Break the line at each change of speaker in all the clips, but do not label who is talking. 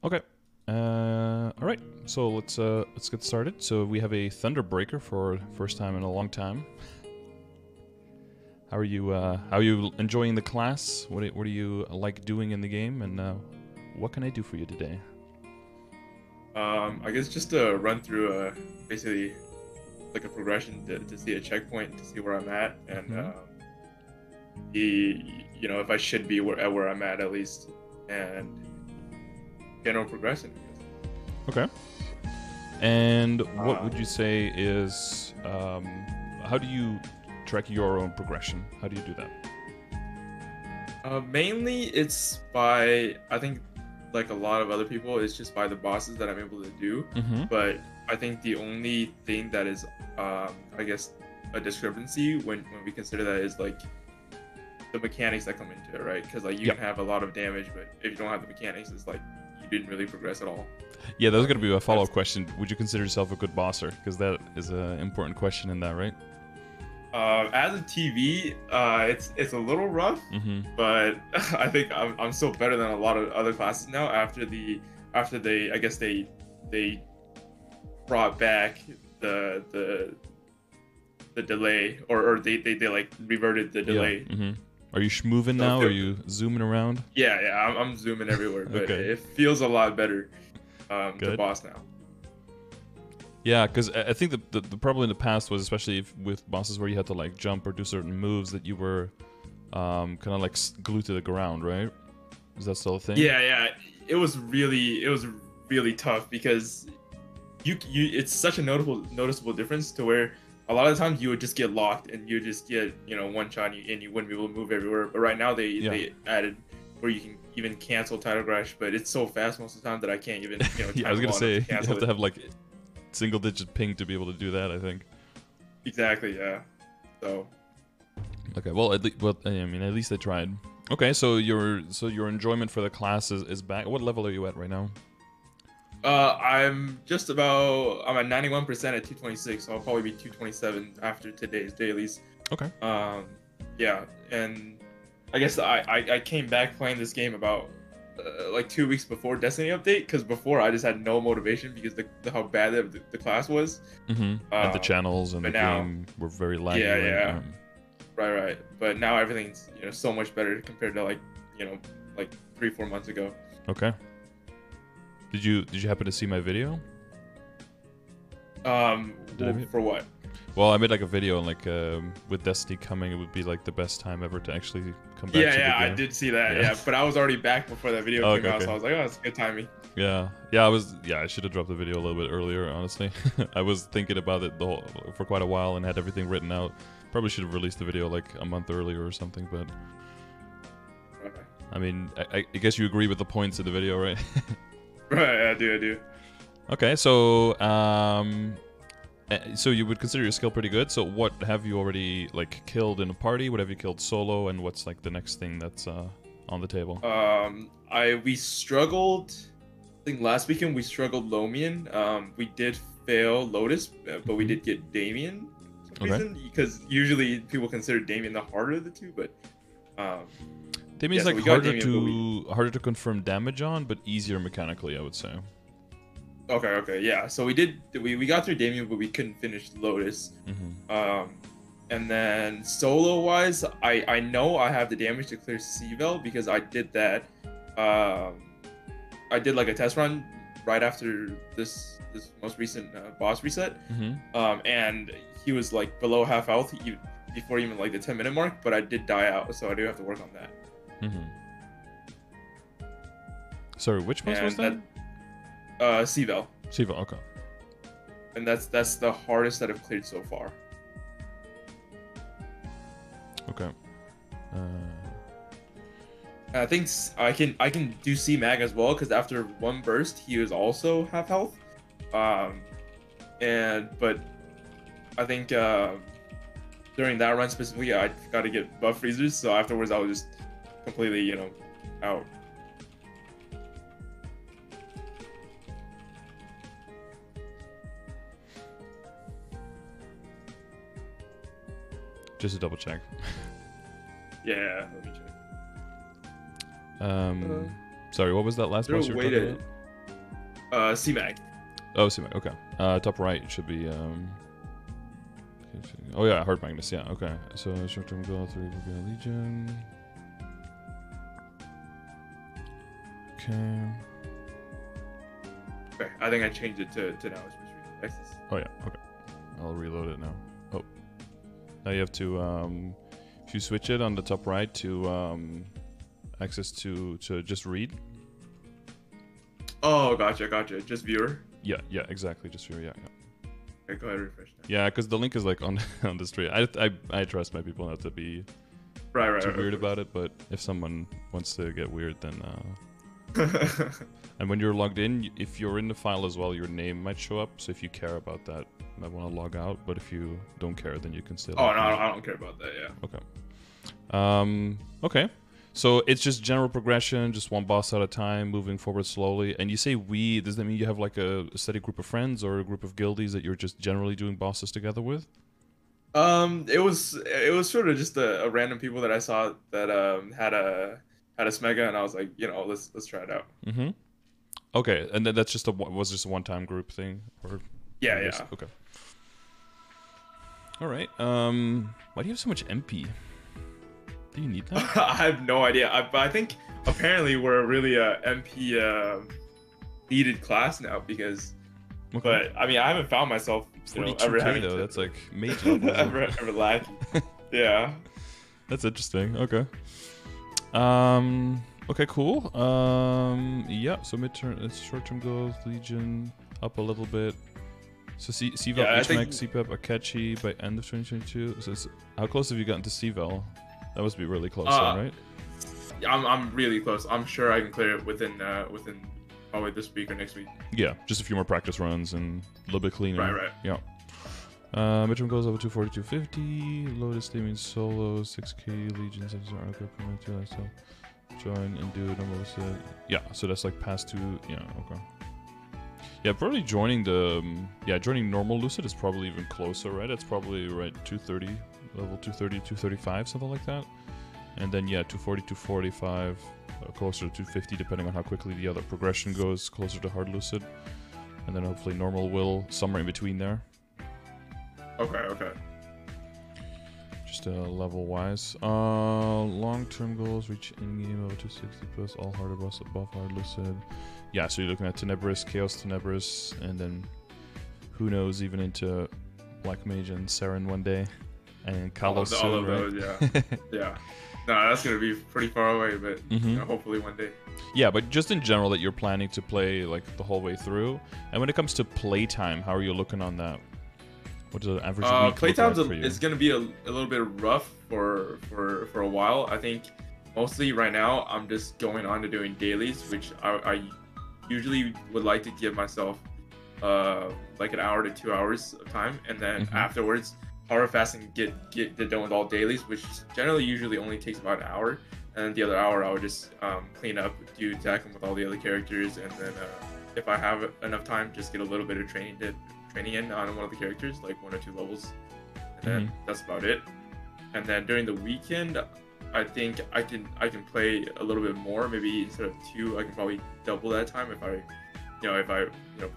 Okay. All right. So let's get started. So we have a Thunderbreaker for first time in a long time. How are you enjoying the class? What do you like doing in the game? And what can I do for you today?
I guess just to run through basically like a progression to see a checkpoint to see where I'm at and the if I should be where I'm at least and general progression. I guess.
Okay. And what would
Uh,
you say is how do you track your own progression? How do you do that?
Mainly it's by I think like a lot of other people it's just by the bosses that I'm able to do,
Mm-hmm.
but I think the only thing that is I guess a discrepancy when we consider that is like the mechanics that come into it, right? Because like you
Yeah.
can have a lot of damage, but if you don't have the mechanics, it's like you didn't really progress at all.
Yeah, that's
So
gonna be a
that's
follow-up question. Would you consider yourself a good bosser? Because that is an important question in that, right?
as a TV, it's a little rough,
Mm-hmm.
but I think I'm still better than a lot of other classes now after they I guess they brought back the delay or they like reverted the
Yeah.
delay.
Mm-hmm. Are you schmoving
So
now? Are you zooming around?
yeah, I'm zooming everywhere, but
Okay.
it feels a lot better to
Good.
boss now.
Yeah, because I think the problem in the past was especially with bosses where you had to like jump or do certain moves that you were kind of like glued to the ground, right? Is that still a thing?
Yeah. It was really tough because you it's such a noticeable difference to where a lot of the times you would just get locked and you just get one shot and you wouldn't be able to move everywhere. But right now
Yeah.
they added where you can even cancel title crash, but it's so fast most of the time that I can't even
Yeah, I was
time it
gonna
well enough
say
to
you
cancel
have to
it.
have like single digit ping to be able to do that, I think.
Exactly, yeah. So
Okay, well, I mean, at least they tried. Okay, so your enjoyment for the class is back. What level are you at right now?
I'm at 91% at 226, so I'll probably be 227 after today's dailies.
Okay.
Um, yeah, and I guess I came back playing this game about like 2 weeks before Destiny update because before I just had no motivation because how bad the class was.
Mm-hmm. And the
Um,
channels and the
but now,
game were very laggy,
yeah,
right?
yeah, right. But now everything's so much better compared to like 3-4 months ago.
Okay. Did you happen to see my video? Did I make?
For what?
Well, I made like a video, and like with Destiny coming, it would be like the best time ever to actually come back to the
Yeah, I
game.
did see that.
Yeah.
Yeah, but I was already back before that video
Oh,
came
okay,
out, so
okay.
I was like, oh, it's good timing.
Yeah, I should have dropped the video a little bit earlier, honestly. I was thinking about it for quite a while and had everything written out. Probably should have released the video like a month earlier or something, but
Okay.
I mean, I guess you agree with the points in the video, right?
Right, I do.
Okay, so you would consider your skill pretty good. So what have you already like killed in a party? What have you killed solo? And what's like the next thing that's on the table?
We struggled. I think last weekend we struggled Lomian. We did fail Lotus, but we did get Damien for some
Okay.
reason because usually people consider Damien the harder of the two, but
That means
so
like
we got Damien,
harder to confirm damage on, but easier mechanically, I would say.
okay, yeah. So we got through Damien, but we couldn't finish Lotus.
Mm-hmm.
And then solo wise, I know I have the damage to clear Seavel because I did that. I did like a test run right after this most recent boss reset.
Mm-hmm.
And he was like below half health before even like the 10-minute mark, but I did die out, so I do have to work on that.
Mm-hmm. Sorry, which boss was
And
that?
Seavel.
Shiva, okay.
And that's the hardest that I've cleared so far.
Okay.
And I think I can do C-Mag as well because after one burst he was also half health. But I think during that run specifically I got to get buff freezers, so afterwards I was just completely out.
Just to double check.
Yeah, let me check.
Sorry, what was that last
Is there
boss
a
you were
way
talking
to
about?
C-Mag.
Oh, see, okay. Top right should be. Oh yeah, Heart Magnus. Yeah, okay. So short-term goal 3 Barbarian Legion. Okay.
Okay, I think I changed it to now. It's just Texas.
Oh yeah, okay. I'll reload it now. Oh, now you have to if you switch it on the top right to access to just read.
Oh, gotcha. Just viewer.
Yeah, exactly. Just viewer. Yeah.
Okay, go ahead, refresh now.
Yeah, because the link is like on on the street. I trust my people not to be
Right.
too weird about it, but if someone wants to get weird, then. And when you're logged in, if you're in the file as well, your name might show up. So if you care about that, you might want to log out. But if you don't care, then you can stay.
Oh no, I don't care about that. Yeah.
Okay. Okay. So it's just general progression, just one boss at a time, moving forward slowly. And you say we, does that mean you have like a steady group of friends or a group of guildies that you're just generally doing bosses together with?
It was sort of just a random people that I saw that had a Smega, and I was like, let's try it out.
Mm-hmm. Okay, and then that's just was just a one-time group thing, or
yeah.
Okay. All right. Why do you have so much MP? Do you need that?
I have no idea. I think apparently we're really a MP needed class now because.
Okay.
But I mean, I haven't found myself ever having
though.
to,
That's like major.
ever lacking. Yeah.
That's interesting. Okay. Okay, cool. Yeah, so midterm, it's short-term goals, Legion, up a little bit. So CVAL, HMAC, CPEP, Akechi by end of 2022. So how close have you gotten to CVAL? That must be really close, right?
I'm really close. I'm sure I can clear it within probably this week or next week.
Yeah, just a few more practice runs and a little bit cleaner.
Right.
Yeah. Midterm goes over 240, 250. Lotus, they mean solo, 6k, Legions, so join and do normal set. Yeah, so that's like past 2. Yeah, okay. Yeah, probably joining joining normal Lucid is probably even closer, right? It's probably right 230, level 230, 235, something like that. And then 240, 245, closer to 250, depending on how quickly the other progression goes, closer to hard Lucid. And then hopefully normal will somewhere in between there.
Okay.
Just level wise. Long-term goals, reach in-game level 260 plus all harder boss above hard Lucid. Yeah, so you're looking at Tenebris, Chaos Tenebris, and then who knows, even into Black Mage and Saren one day. And Kalos soon,
all of those,
right?
Yeah. No, that's going to be pretty far away, but hopefully one day.
Yeah, but just in general that you're planning to play like the whole way through. And when it comes to playtime, how are you looking on that? What does the average week
playtime's
look like for you?
It's going to be a little bit rough for a while. I think mostly right now I'm just going on to doing dailies, which I usually would like to give myself like an hour to 2 hours of time, and then afterwards power fast and get done with all dailies, which generally usually only takes about an hour, and then the other hour I would just clean up, do tackle with all the other characters, and then if I have enough time, just get a little bit of training in on one of the characters, like 1 or 2 levels, and then that's about it. And then during the weekend, I think I can play a little bit more. Maybe instead of 2, I can probably double that time if I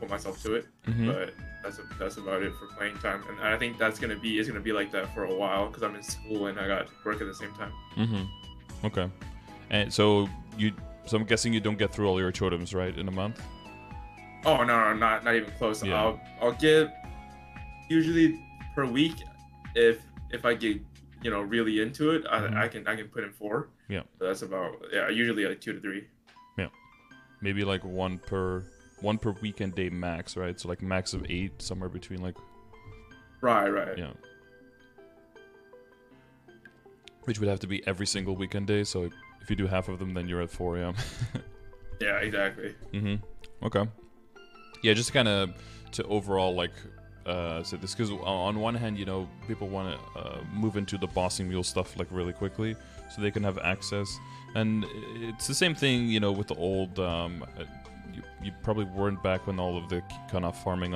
put myself to it. But that's about it for playing time. And I think it's gonna be like that for a while because I'm in school and I got work at the same time.
Okay. And so I'm guessing you don't get through all your totems, right, in a month?
Oh no, not even close.
Yeah.
I'll get usually per week if I get really into it. I can put in 4.
Yeah.
So that's about usually like 2 to 3.
Yeah. Maybe like one per weekend day max, right? So like max of 8, somewhere between like.
Right.
Yeah. Which would have to be every single weekend day. So if you do half of them, then you're at 4 a.m.
Yeah, exactly.
Okay. Yeah, just kind of to overall like say this, because on one hand, people want to move into the bossing mule stuff like really quickly, so they can have access. And it's the same thing, with the old. You probably weren't back when all of the kind of farming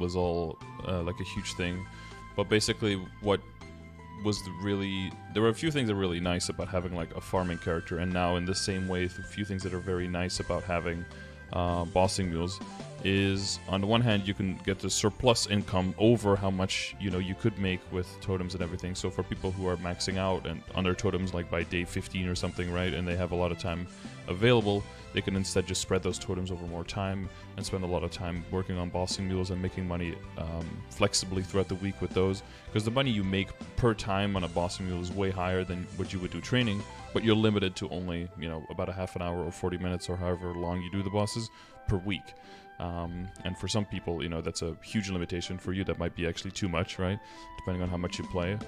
was all like a huge thing, but basically what was there were a few things that were really nice about having like a farming character, and now in the same way, a few things that are very nice about having bossing mules is, on the one hand, you can get the surplus income over how much you could make with totems and everything. So for people who are maxing out and on their totems like by day 15 or something, right, and they have a lot of time available, they can instead just spread those totems over more time and spend a lot of time working on bossing mules and making money flexibly throughout the week with those, because the money you make per time on a bossing mule is way higher than what you would do training, but you're limited to only about a half an hour or 40 minutes or however long you do the bosses per week. And for some people, that's a huge limitation. For you, that might be actually too much, right? Depending on how much you play.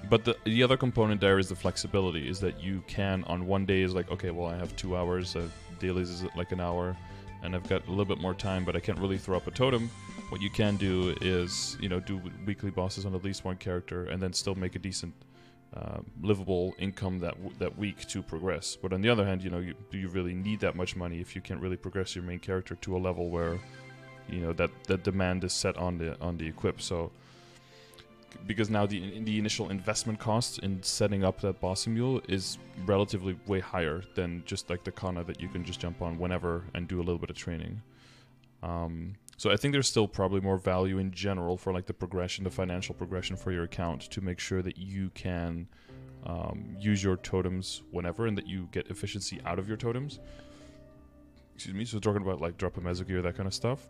But the other component there is the flexibility, is that you can, on one day, is like, okay, well, I have 2 hours, dailies is like an hour, and I've got a little bit more time, but I can't really throw up a totem. What you can do is, do weekly bosses on at least one character, and then still make a decent livable income that week to progress. But on the other hand, do you really need that much money if you can't really progress your main character to a level where that demand is set on the equip? So because now the initial investment cost in setting up that bossing mule is relatively way higher than just like the Kana that you can just jump on whenever and do a little bit of training. So I think there's still probably more value in general for like the progression, the financial progression for your account, to make sure that you can use your totems whenever and that you get efficiency out of your totems. Excuse me. So talking about like drop a meso gear, that kind of stuff.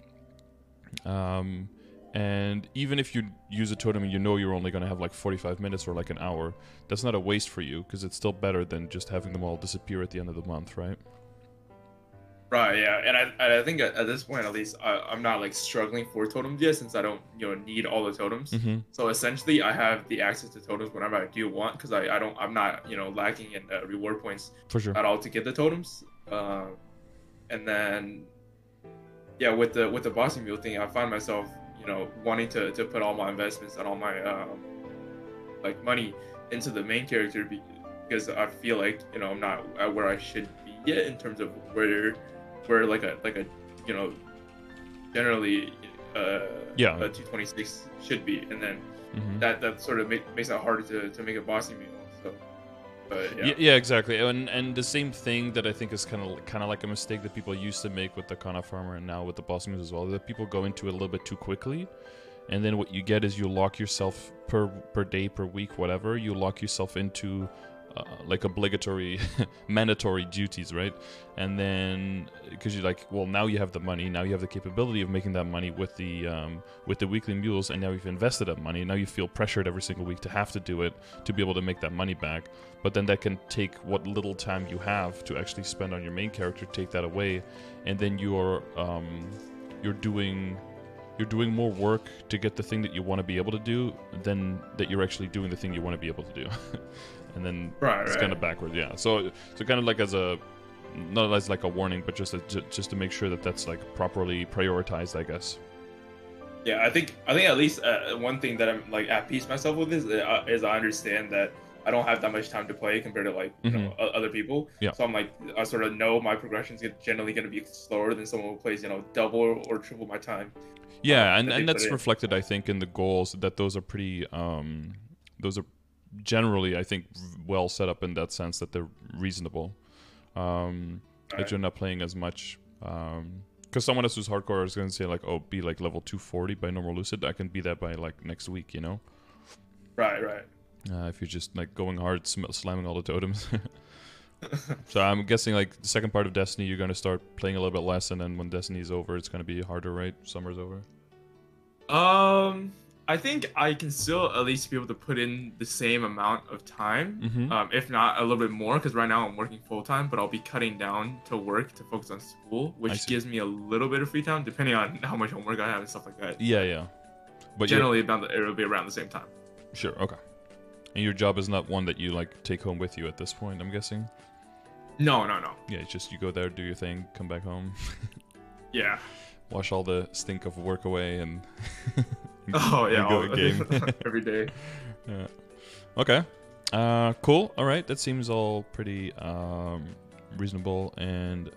And even if you use a totem and you're only going to have like 45 minutes or like an hour, that's not a waste for you, because it's still better than just having them all disappear at the end of the month, right?
Right, yeah, and I think at this point, at least, I'm not like struggling for totems yet, since I don't need all the totems.
Mm-hmm.
So essentially, I have the access to totems whenever I do want, because I'm not lacking in reward points
for sure
at all to get the totems. And then yeah, with the bossing mule thing, I find myself wanting to put all my investments and all my like money into the main character, because I feel like I'm not at where I should be yet in terms of where like a generally a 226 should be, and then that sort of makes it harder to make a bossing mule. So, but
yeah, exactly. And the same thing that I think is kind of like a mistake that people used to make with the Kana farmer and now with the bossing mules as well, that people go into it a little bit too quickly, and then what you get is you lock yourself per day, per week, whatever, you lock yourself into like obligatory mandatory duties, right? And then because you're like, well, now you have the money, now you have the capability of making that money with the weekly mules, and now you've invested that money, now you feel pressured every single week to have to do it to be able to make that money back. But then that can take what little time you have to actually spend on your main character, take that away, and then you're doing more work to get the thing that you want to be able to do than that you're actually doing the thing you want to be able to do. And then it's kind of backwards, yeah. So kind of like not as like a warning, but just to make sure that that's like properly prioritized, I guess.
Yeah, I think at least one thing that I'm like at peace myself with is I understand that I don't have that much time to play compared to like other people.
Yeah.
So I'm like, I sort of know my progression is generally going to be slower than someone who plays double or triple my time.
Yeah, and that's reflected, I think, in the goals, that those are pretty those are generally, I think, well set up in that sense, that they're reasonable. That you're not playing as much. Because someone else who's hardcore is going to say like, oh, be like level 240 by normal Lucid. I can be that by like next week,
Right.
If you're just like going hard, slamming all the totems. So I'm guessing like the second part of Destiny, you're going to start playing a little bit less, and then when Destiny's over, it's going to be harder, right? Summer's over.
I think I can still at least be able to put in the same amount of time, if not a little bit more, because right now I'm working full time, but I'll be cutting down to work to focus on school, which gives me a little bit of free time, depending on how much homework I have and stuff like that.
Yeah. But
generally, it'll be around the same time.
Sure, okay. And your job is not one that you like take home with you at this point, I'm guessing?
No.
Yeah, it's just you go there, do your thing, come back home.
Yeah.
Wash all the stink of work away and
go
game
every day.
Yeah. Okay. Cool. All right. That seems all pretty reasonable and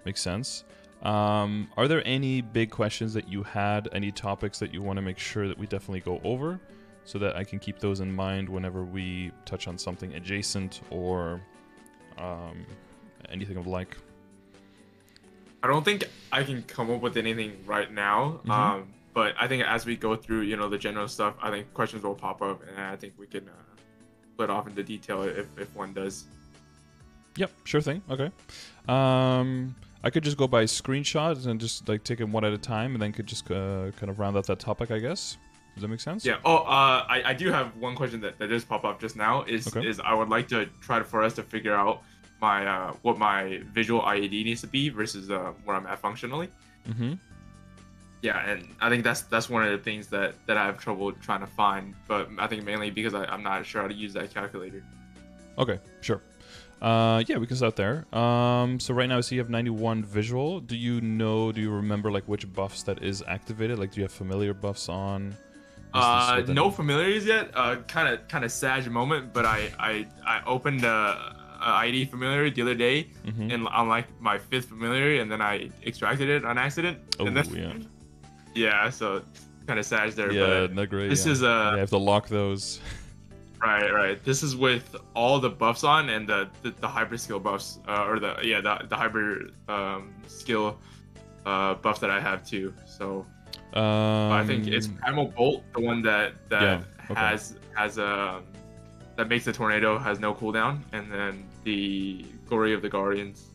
makes sense. Are there any big questions that you had? Any topics that you want to make sure that we definitely go over, so that I can keep those in mind whenever we touch on something adjacent or anything of the like?
I don't think I can come up with anything right now. But I think as we go through, the general stuff, I think questions will pop up, and I think we can split off into detail if one does.
Yep, sure thing. Okay. I could just go by screenshots and just like take them one at a time, and then could just kind of round out that topic, I guess. Does that make sense?
Yeah. Oh, I do have one question that just popped up just now. Is I would like to try for us to figure out my what my visual IED needs to be versus where I'm at functionally. Yeah, and I think that's one of the things that I have trouble trying to find, but I think mainly because I'm not sure how to use that calculator.
Okay, sure. Yeah, we can start there. So right now I see you have 91 visual. Do you remember like which buffs that is activated? Like, do you have familiar buffs on?
No familiars yet. Kind of sad moment, but I opened IED familiar the other day, and on like my 5th familiar, and then I extracted it on accident.
Oh,
and then, yeah. So kind of sad there.
Yeah,
but
not great.
This
is
you
have to lock those.
Right. This is with all the buffs on and the hybrid skill buffs, or the hybrid skill buff that I have too. So I think it's Primal Bolt, the one that has that makes the tornado has no cooldown, and then the Glory of the Guardians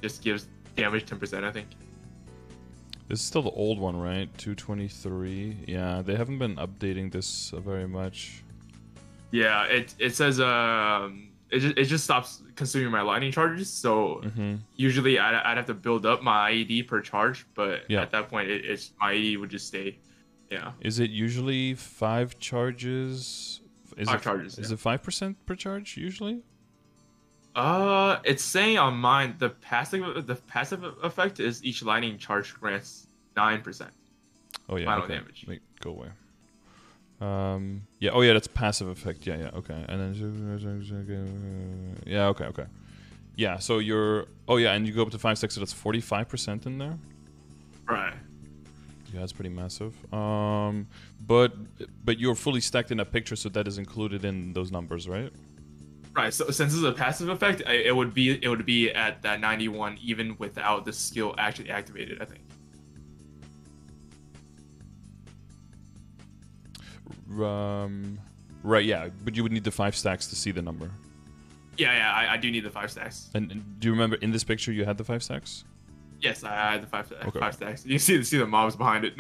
just gives damage 10%, I think.
This is still the old one, right? 223. Yeah, they haven't been updating this very much.
Yeah, it says it just stops consuming my lightning charges. So usually I'd have to build up my IED per charge, but at that point it's my IED would just stay. Yeah.
Is it usually 5 charges? Is it 5% per charge usually?
It's saying on mine the passive effect is each lightning charge grants 9%.
Oh yeah.
Final damage.
Wait, go away. Yeah. Oh yeah, that's passive effect. Yeah. Okay. And then okay. Yeah. So you're. Oh yeah, and you go up to 5/6, so that's 45% in there.
Right.
Yeah, that's pretty massive. But you're fully stacked in that picture, so that is included in those numbers, right?
Right. So since this is a passive effect, it would be at that 91 even without the skill actually activated, I think.
Right. Yeah, but you would need the 5 stacks to see the number.
Yeah. I do need the 5 stacks.
And do you remember in this picture you had the 5 stacks?
Yes, I had the 5 stacks. You see the mobs behind it.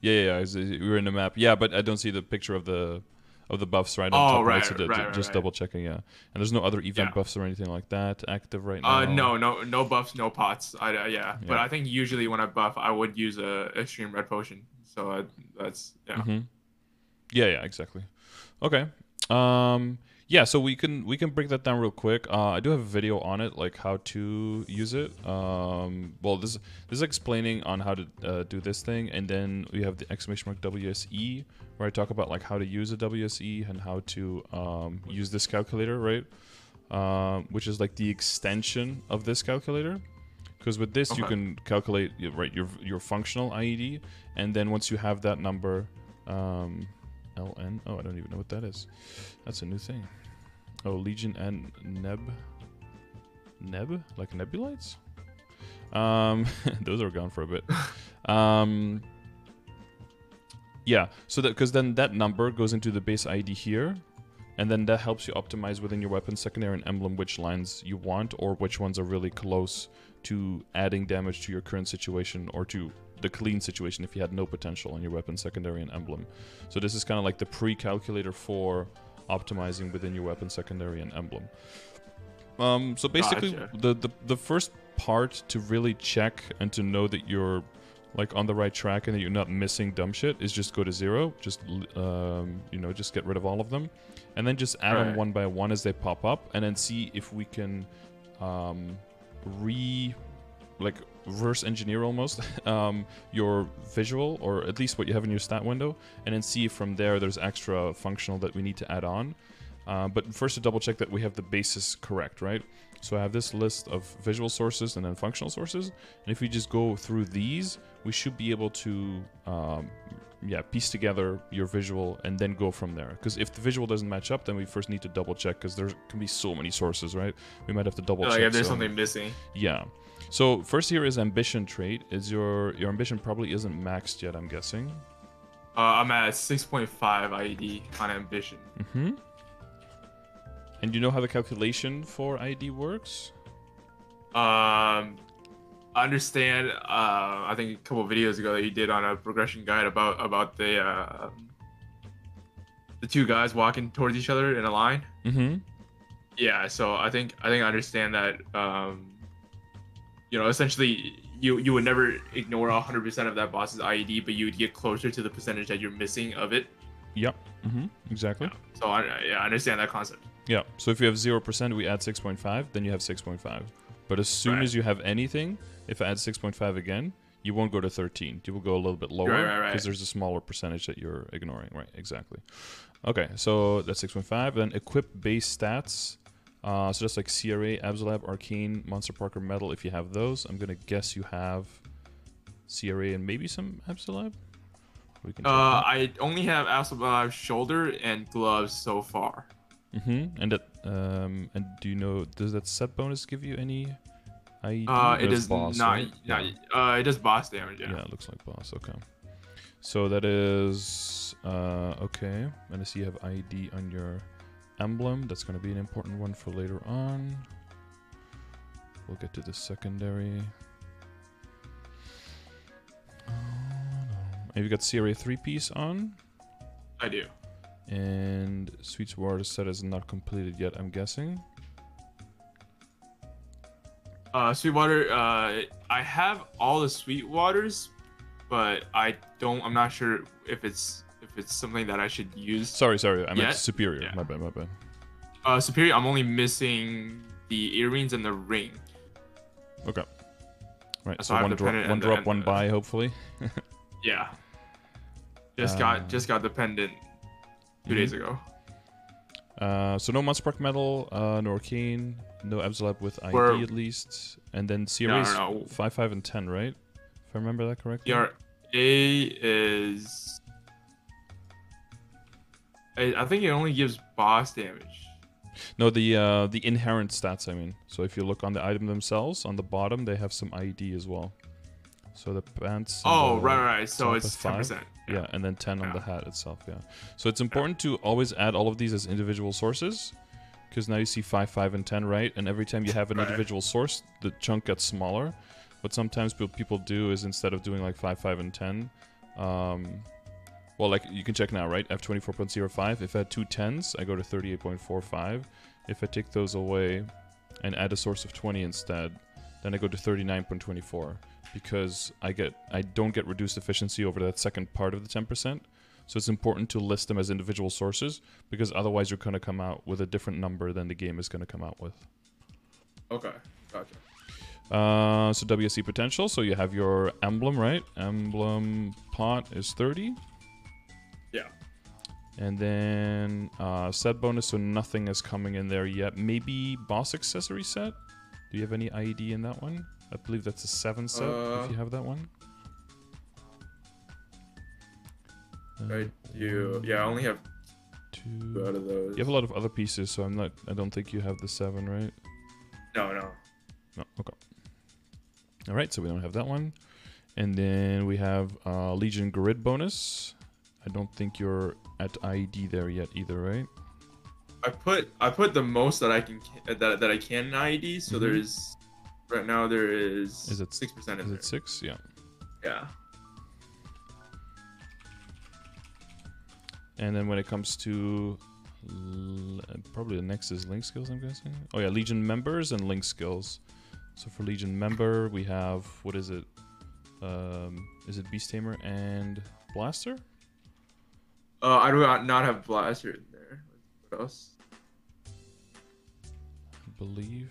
Yeah. We were in the map. Yeah, but I don't see the picture of the buffs right on top right. So just double checking. Yeah, and there's no other event buffs or anything like that active right now.
No buffs, no pots. Yeah. But I think usually when I buff, I would use a extreme red potion. So that's
Yeah, exactly. Okay. Yeah, so we can break that down real quick. I do have a video on it, like how to use it. Well, this is explaining on how to do this thing, and then we have the !WSE, where I talk about like how to use a WSE and how to use this calculator, right? Which is like the extension of this calculator. Because with this you can calculate your functional IED, and then once you have that number, LN. Oh, I don't even know what that is. That's a new thing. Oh, Legion and Neb? Like nebulites? Those are gone for a bit. Yeah, so that because then that number goes into the base ID here, and then that helps you optimize within your weapon, secondary, and emblem which lines you want, or which ones are really close to adding damage to your current situation, or to the clean situation if you had no potential on your weapon, secondary, and emblem. So this is kind of like the pre-calculator for optimizing within your weapon, secondary, and emblem. So basically, the first part to really check and to know that you're like on the right track and that you're not missing dumb shit is just go to 0. Just just get rid of all of them, and then just add on one by one as they pop up, and then see if we can reverse engineer almost your visual, or at least what you have in your stat window, and then see if from there there's extra functional that we need to add on. But first to double check that we have the basis correct, right? So I have this list of visual sources and then functional sources, and if we just go through these, we should be able to yeah, piece together your visual and then go from there. Because if the visual doesn't match up, then we first need to double check, because there can be so many sources, right? We might have to double check.
Like if there's something missing.
Yeah. So first here is ambition trait. Is your ambition probably isn't maxed yet, I'm guessing.
I'm at 6.5 IED on ambition.
Mm-hmm. And you know how the calculation for IED works?
I understand. I think a couple of videos ago that you did on a progression guide about the two guys walking towards each other in a line.
Mm-hmm.
Yeah. So I think I understand that. Essentially, you would never ignore 100% of that boss's IED, but you would get closer to the percentage that you're missing of it.
Yep. Mm-hmm. Exactly.
Yeah. So I understand that concept.
Yeah. So if you have 0%, we add 6.5, then you have 6.5. But as soon as you have anything, if I add 6.5 again, you won't go to 13. You will go a little bit lower because there's a smaller percentage that you're ignoring. Right, exactly. Okay, so that's 6.5. Then equip base stats. So just like CRA, Absolab, Arcane, Monster Parker, Metal, if you have those. I'm going to guess you have CRA and maybe some Absolab? We can
I only have Absolab shoulder and gloves so far.
Mm-hmm. And that, and do you know, does that set bonus give you any IED?
It does
boss,
not.
right?
It does boss damage. Yeah.
Yeah, it looks like boss. Okay. So that is okay. And I see you have IED on your emblem. That's going to be an important one for later on. We'll get to the secondary. Have you got CRA 3-piece on?
I do.
And Sweetwater set is not completed yet, I'm guessing.
Sweetwater, I have all the Sweetwaters, but I'm not sure if it's something that I should use.
Sorry, I meant Superior. Yeah. My bad.
Superior, I'm only missing the earrings and the ring.
Okay. Right,
so
one drop, one buy, hopefully.
Yeah. Just got the pendant 2 days ago.
So no Monster Park Metal, no Arcane, no Absolab with ID at least, and then series 5, 5, and 10, right? If I remember that correctly.
Your A is, I think it only gives boss damage.
No, the inherent stats. I mean, so if you look on the item themselves, on the bottom they have some ID as well. So the pants.
Right. So it's 10%.
Yeah, and then 10 on the hat itself. Yeah. So it's important to always add all of these as individual sources, because now you see 5, 5, and 10, right? And every time you have an individual source, the chunk gets smaller. What sometimes people do is instead of doing like 5, 5, and 10, well, like you can check now, right? I have 24.05. If I had 2 10s, I go to 38.45. If I take those away and add a source of 20 instead, then I go to 39.24. Because I don't get reduced efficiency over that second part of the 10%. So it's important to list them as individual sources, because otherwise you're going to come out with a different number than the game is going to come out with.
Okay, gotcha.
So WSE potential. So you have your emblem, right? Emblem pot is 30.
Yeah.
And then set bonus, so nothing is coming in there yet. Maybe boss accessory set? Do you have any IED in that one? I believe that's a 7 set, if you have that one.
I do. Yeah, I only have 2 out of those.
You have a lot of other pieces, so I don't think you have the 7, right?
No,
okay. Alright, so we don't have that one. And then we have Legion Grid bonus. I don't think you're at IED there yet either, right?
I put the most that I can in IED, so there's right now there is
it
6% in there.
Is it 6? Yeah.
Yeah.
And then when it comes to probably the next is Link skills, I'm guessing. Oh yeah, Legion members and Link skills. So for Legion member, we have, what is it? Is it Beast Tamer and Blaster?
I do not have Blaster in there. What else?
I believe.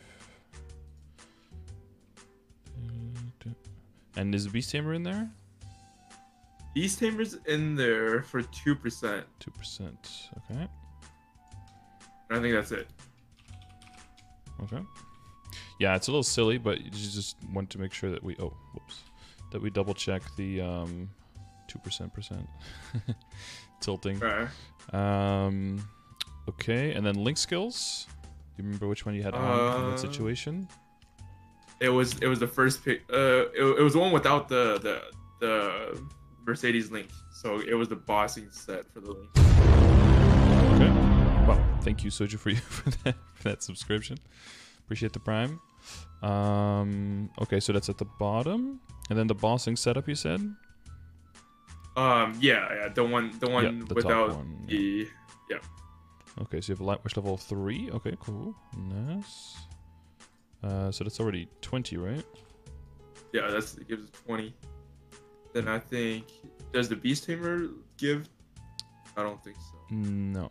And is Beast Tamer in there?
Beast Tamer's in there for 2%.
2%. Okay.
I think that's it.
Okay. Yeah, it's a little silly, but you just want to make sure that we that we double check the 2% tilting.
Right.
Okay, and then link skills. Do you remember which one you had on in that situation?
It was the first pick. It was the one without the Mercedes link. So it was the bossing set for the link.
Okay. Well, thank you, Soju, for that subscription. Appreciate the Prime. Okay, so that's at the bottom, and then the bossing setup. You said.
Yeah, the one
the
without
one,
the yeah.
Okay, so you have a light wish level 3. Okay, cool, nice. So that's already 20, right?
Yeah, it gives it 20. Then I think, does the Beast Tamer give? I don't think so.
No.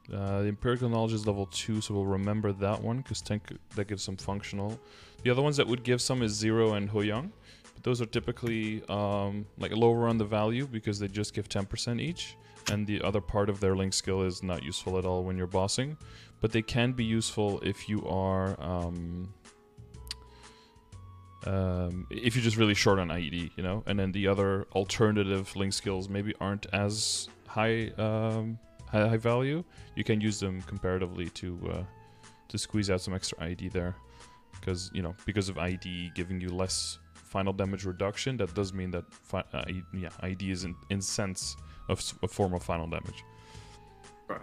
The empirical knowledge is level 2, so we'll remember that one because that gives some functional. The other ones that would give some is Zero and Hoyoung, but those are typically like lower on the value because they just give 10% each, and the other part of their link skill is not useful at all when you're bossing, but they can be useful if you are if you're just really short on IED, you know, and then the other alternative link skills maybe aren't as high high value. You can use them comparatively to squeeze out some extra IED there, because because of IED giving you less final damage reduction, that does mean that IED is in sense of a form of final damage.
Right.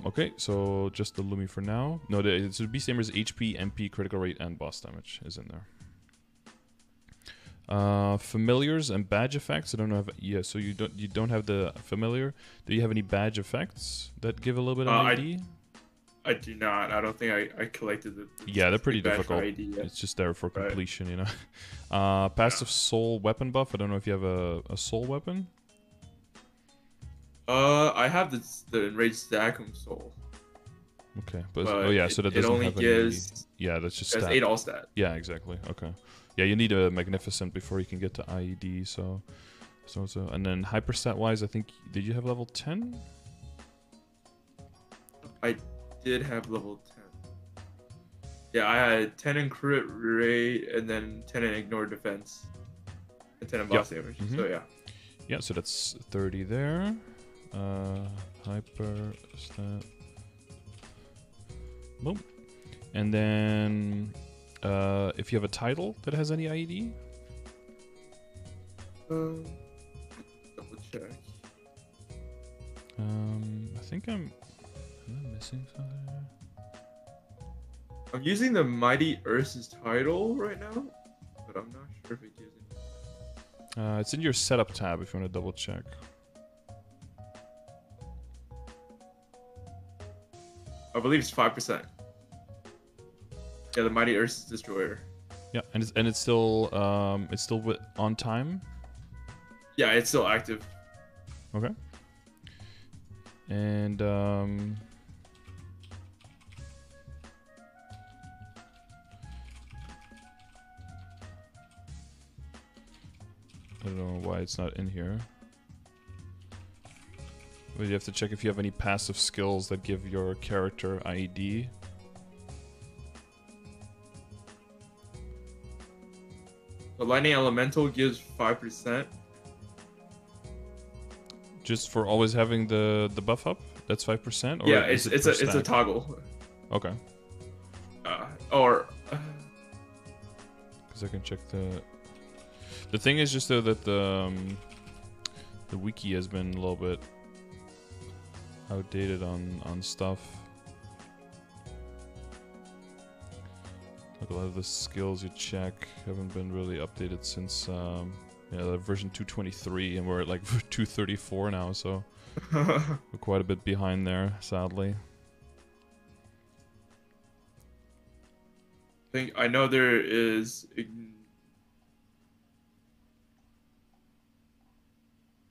Okay, so just the Lumi for now. No, so Beast Tamer's HP, MP, critical rate, and boss damage is in there. Familiars and badge effects. I don't know if so you don't have the familiar. Do you have any badge effects that give a little bit of ID?
I do not. I don't think I collected the
yeah, they're pretty
badge
difficult. It's just there for completion, you know. Passive soul weapon buff. I don't know if you have a soul weapon.
I have the enraged Zakum soul.
Okay, but oh yeah, so that doesn't
it only
have
gives
any. Yeah, that's just
that's 8 all stat.
Yeah, exactly. Okay. Yeah, you need a magnificent before you can get to IED. So, and then hyperstat wise, I think did you have level 10?
I did have level 10. Yeah, I had 10 in crit rate and then 10 in ignore defense and 10 in boss damage. So yeah.
Yeah, so that's 30 there. Hyper stat. Boom. And then if you have a title that has any IED.
Double check.
I think am I missing something?
I'm using the Mighty Ursa's title right now, but I'm not sure if it gives it.
It's in your setup tab if you want to double check.
I believe it's 5%. Yeah, the Mighty Ursa's Destroyer.
Yeah, and it's still on time.
Yeah, it's still active.
Okay. And I don't know why it's not in here. But you have to check if you have any passive skills that give your character IED.
The Lightning Elemental gives 5%.
Just for always having the buff up? That's 5%? Or
yeah, it's a toggle.
Okay. Because I can check the thing is just though that the wiki has been a little bit outdated on stuff. Like a lot of the skills you check haven't been really updated since version 223, and we're at like 234 now, so we're quite a bit behind there, sadly.
I know there is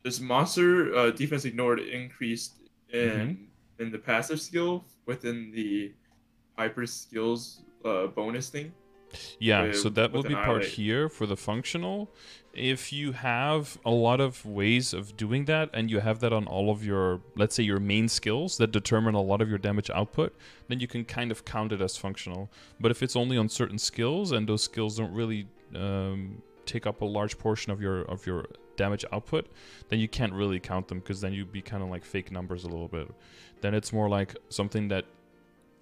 this monster defense ignored increased in the passive skill within the hyper skills bonus thing.
Yeah, so that will be part here for the functional. If you have a lot of ways of doing that and you have that on all of your, let's say your main skills that determine a lot of your damage output, then you can kind of count it as functional. But if it's only on certain skills and those skills don't really take up a large portion of your damage output, then you can't really count them, because then you'd be kind of like fake numbers a little bit. Then it's more like something that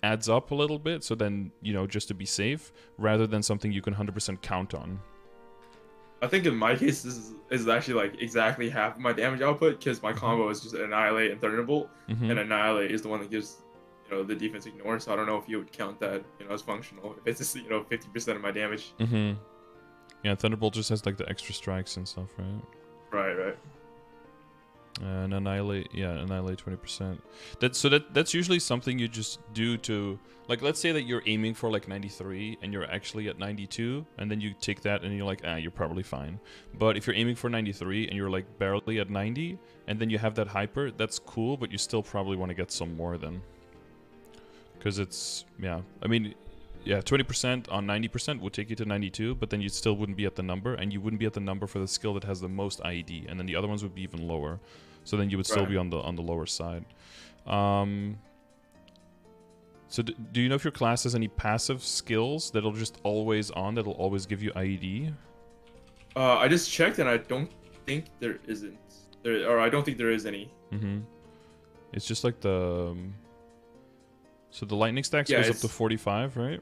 adds up a little bit, so then, you know, just to be safe, rather than something you can 100% count on.
I think in my case, this is actually like exactly half of my damage output, because my combo is just Annihilate and Thunderbolt, and Annihilate is the one that gives, you know, the defense ignore. So I don't know if you would count that, you know, as functional. If it's just, you know, 50% of my damage.
Yeah, Thunderbolt just has like the extra strikes and stuff, right?
Right.
And Annihilate 20%. That's usually something you just do to, like, let's say that you're aiming for like 93 and you're actually at 92, and then you take that and you're like, you're probably fine. But if you're aiming for 93 and you're like barely at 90, and then you have that hyper, that's cool, but you still probably want to get some more then. Because it's, I mean, 20% on 90% would take you to 92, but then you still wouldn't be at the number, and you wouldn't be at the number for the skill that has the most IED, and then the other ones would be even lower. So then you would still be on the lower side. So do you know if your class has any passive skills that'll just always on, that'll always give you IED?
I just checked, and I don't think there isn't. I don't think there is any.
It's just like the... So the lightning stacks goes up to 45, right?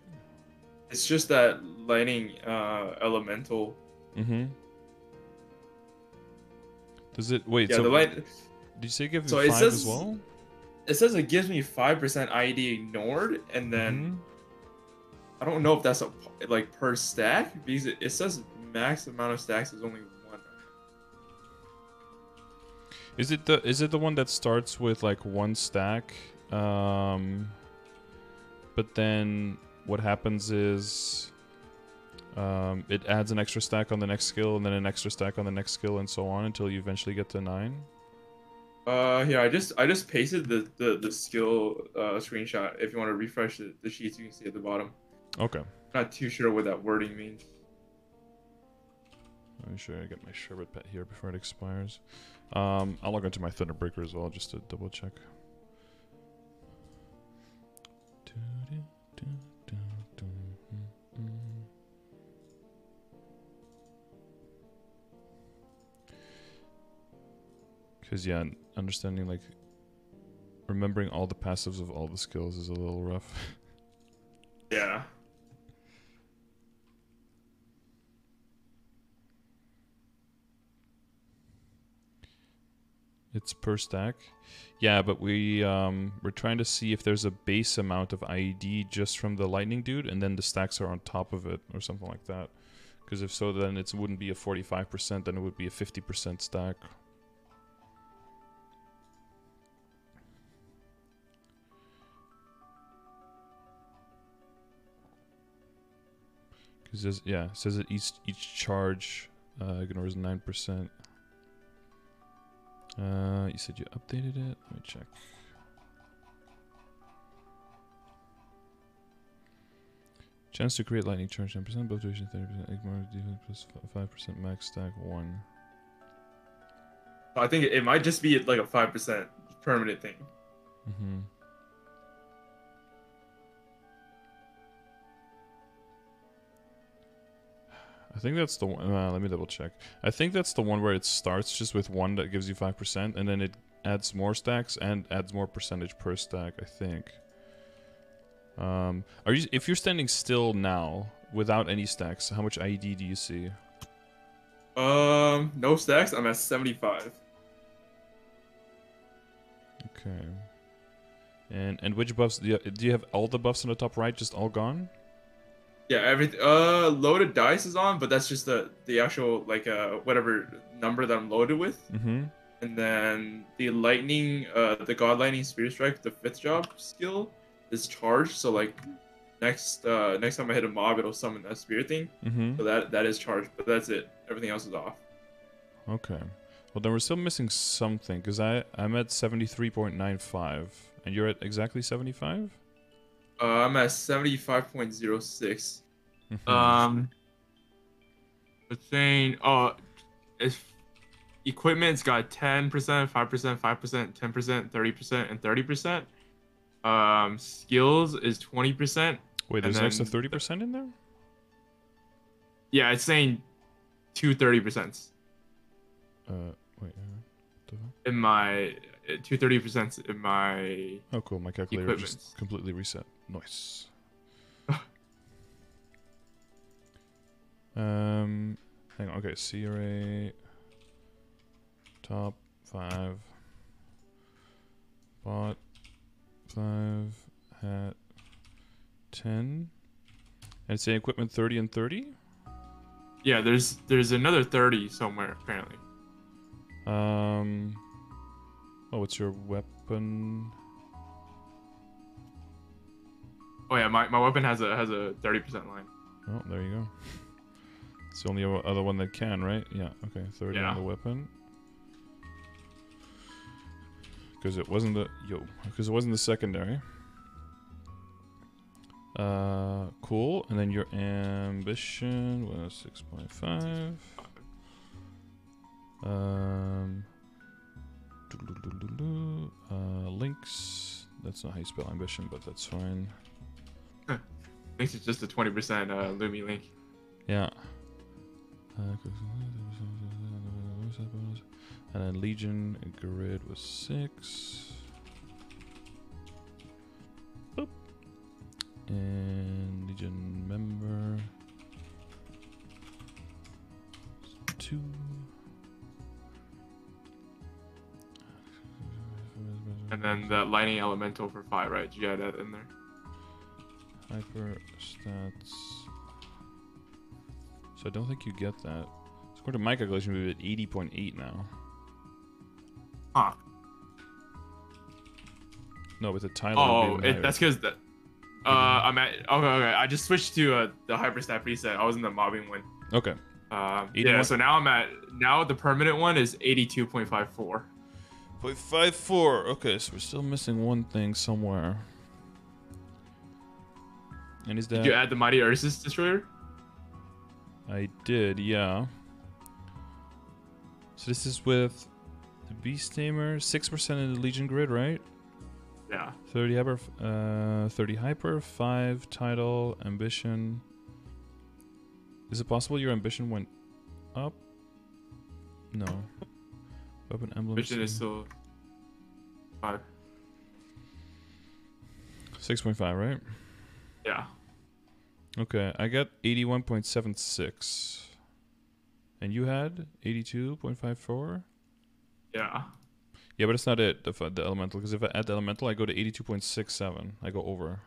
It's just that lightning elemental.
Does it... Wait, so... Did you say give you 5 as well?
It says it gives me 5% IED ignored, and then... I don't know if that's like per stack, because it says max amount of stacks is only 1.
Is it the one that starts with like 1 stack? But then what happens is it adds an extra stack on the next skill, and then an extra stack on the next skill, and so on until you eventually get to 9.
Here, I just pasted the skill screenshot. If you want to refresh the sheets, you can see at the bottom.
Okay.
Not too sure what that wording means.
Let me sure I get my sherbet pet here before it expires. I'll log into my Thunderbreaker as well, just to double check. Because, understanding, like, remembering all the passives of all the skills is a little rough.
Yeah.
It's per stack. Yeah, but we're trying to see if there's a base amount of IED just from the lightning dude, and then the stacks are on top of it, or something like that. Because if so, then it wouldn't be a 45%, then it would be a 50% stack. Because it says that each charge ignores 9%. You said you updated it. Let me check. Chance to create lightning charge 10%, buff duration 30%, ignore defense plus 5% max stack 1.
I think it might just be like a 5% permanent thing.
I think that's the one. Let me double check. I think that's the one where it starts just with 1 that gives you 5%, and then it adds more stacks and adds more percentage per stack, I think. If you're standing still now without any stacks, how much IED do you see?
No stacks. I'm at 75.
Okay. And which buffs do you have? All the buffs on the top right just all gone?
Yeah, everything. Loaded dice is on, but that's just the actual like whatever number that I'm loaded with. And then the lightning, the God Lightning Spear Strike, the 5th job skill is charged. So like next time I hit a mob, it'll summon that spear thing. So that is charged, but that's it. Everything else is off. Okay.
Well, then we're still missing something, because I'm at 73.95, and you're at exactly 75.
I'm at 75.06. It's saying, equipment's got 10%, 5%, 5%, 10%, 30%, and 30%. Skills is 20%.
Wait, there's an extra 30% in there?
Yeah, it's saying two 30%.
Wait.
In my two 30% in my.
Oh, cool. My calculator just completely reset. Nice. Hang on. Okay, CRA. Top 5. Bot 5. Hat 10. And it's saying equipment 30 and 30?
Yeah, there's another 30 somewhere apparently.
Oh, what's your weapon?
Oh yeah, my weapon has a 30% line.
Oh, there you go. It's the only other one that can, right? Yeah. Okay, 30 on the weapon. Because it wasn't the secondary. Cool. And then your ambition was 6.5. Links. That's not how you spell ambition, but that's fine.
Links is just a 20% Lumi link.
Yeah. And then Legion grid was 6. Boop. And Legion member 2.
And then the lightning elemental for 5, right? Did you add that in there?
Hyper stats. So I don't think you get that. According to my calculation, we're at 80.8 now.
Huh.
No, with the title.
Oh, that's because the. I'm at. Okay. I just switched to the hyperstat preset. I was in the mobbing one.
Okay.
Yeah. So now now the permanent one is 82.54.
0.54. Okay, so we're still missing one thing somewhere. And is that?
Did you add the Mighty Ursus Destroyer?
I did, yeah. So this is with the Beast Tamer, 6% in the Legion grid, right?
Yeah.
30 hyper, 5 title, ambition. Is it possible your ambition went up? No. Weapon emblem.
Ambition is still 5.
6.5, right?
Yeah.
Okay, I got 81.76. And you had 82.54?
Yeah.
Yeah, but it's not it, the elemental, because if I add the elemental, I go to 82.67. I go over.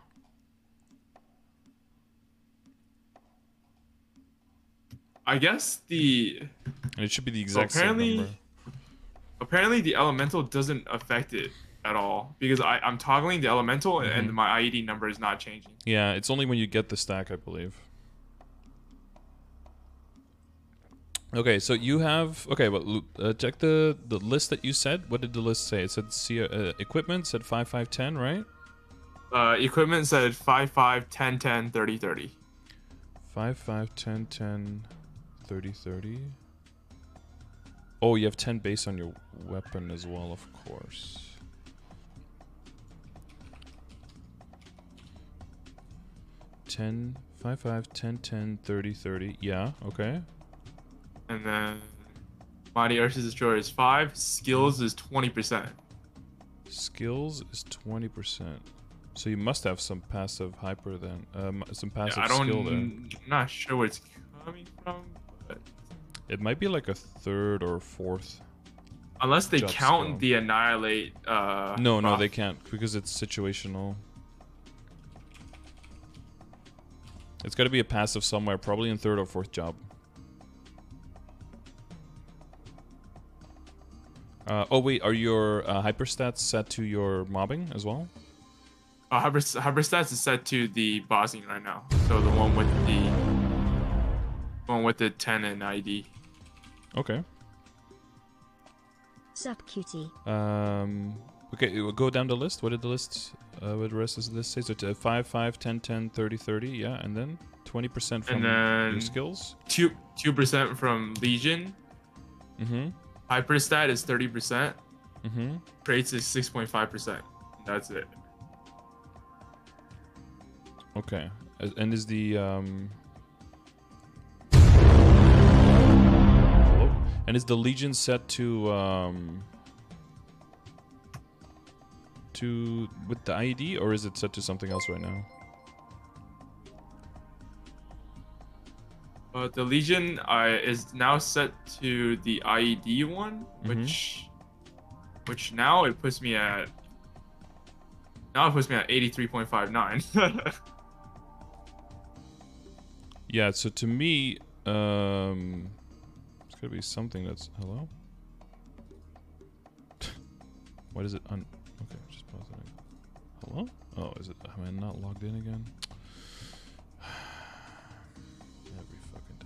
I guess the...
And it should be the exact same number.
Apparently the elemental doesn't affect it at all, because I'm toggling the elemental and my IED number is not changing.
Yeah, it's only when you get the stack, I believe. Okay, so you have... Okay, well, check the list that you said. What did the list say? It said equipment said 5, 5, 10, right?
Equipment said 5, 5, 10, 10, 30, 30.
5, 5, 10, 10, 30, 30. Oh, you have 10 base on your weapon as well, of course. Ten, 5, 5, 10, 10, 30, 30. Yeah, okay.
And then Mighty Ursus Destroyer is 5. Skills is 20%.
Skills is 20%. So you must have some passive hyper then. Some passive
skill there.
I'm
not sure where it's coming from, but...
It might be like a 3rd or 4th.
Unless they count skill. The Annihilate
No, they can't, because it's situational. It's got to be a passive somewhere, probably in 3rd or 4th job. Oh wait, are your hyper stats set to your mobbing as well?
Hyper stats is set to the bossing right now. So the one with the 10 and ID.
Okay.
Sup, cutie.
Okay, we'll go down the list. What did the list? What the rest of the list say? So 5, 5, 10, 10, 30, 30. Yeah, and then 20% from your skills.
2% from Legion. Hyper stat is 30%. Crates is 6.5%. That's it.
Okay, and is the And is the Legion set to with the IED, or is it set to something else right now?
The Legion is now set to the IED one, which now it puts me at 83.59.
Yeah, so to me, it's gotta be something that's hello. What is it? Okay, just pause it. Hello? Oh, is it? Am I not logged in again? Every fucking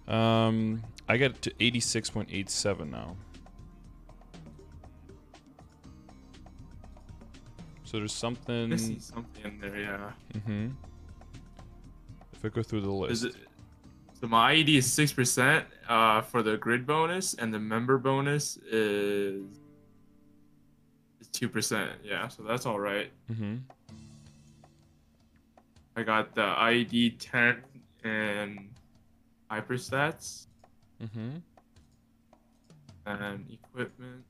time. I get it to 86.87 now. So there's something.
Missing something in there, yeah.
If I go through the list.
So my IED is 6% for the grid bonus, and the member bonus is 2%. Yeah, so that's all right. I got the IED 10 and hyperstats. And equipment.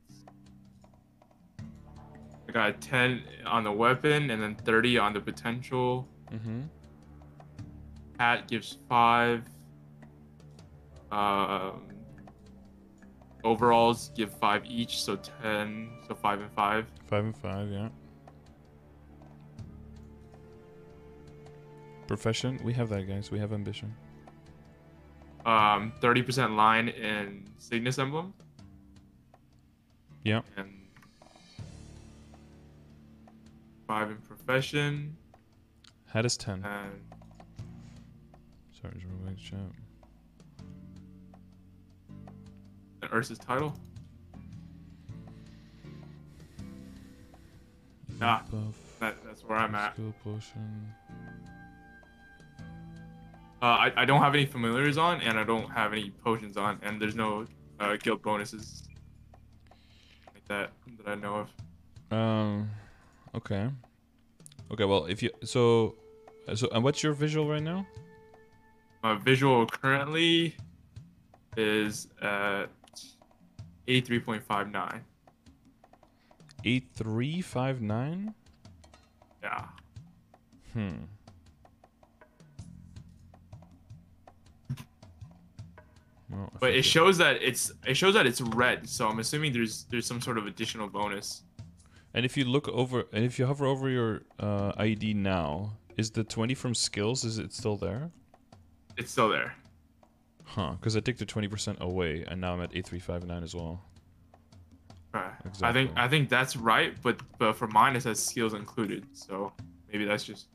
I got 10 on the weapon and then 30 on the potential. Hat gives 5. Overalls give 5 each, so 10, so 5 and 5.
5 and 5, yeah. Profession, we have that, guys. We have ambition.
30% line in Cygnus emblem.
Yeah.
And 5 in profession.
Hat is 10.
And
sorry, just real quick, chat.
and Ursa's title. Ah, that's where I'm at.
Skill potion.
I don't have any familiars on, and I don't have any potions on, and there's no guild bonuses like that I know of.
Okay. Okay, well, if you so and what's your visual right now?
My visual currently is at 83.59.
8359?
Yeah.
Well,
but it shows that it's red, so I'm assuming there's some sort of additional bonus.
And if you look over, and if you hover over your ID now, is the 20 from skills, is it still there?
It's still there.
Huh, because I took the 20% away, and now I'm at 8359 as well.
Right.
Exactly.
I think that's right, but for mine it says skills included, so maybe that's just.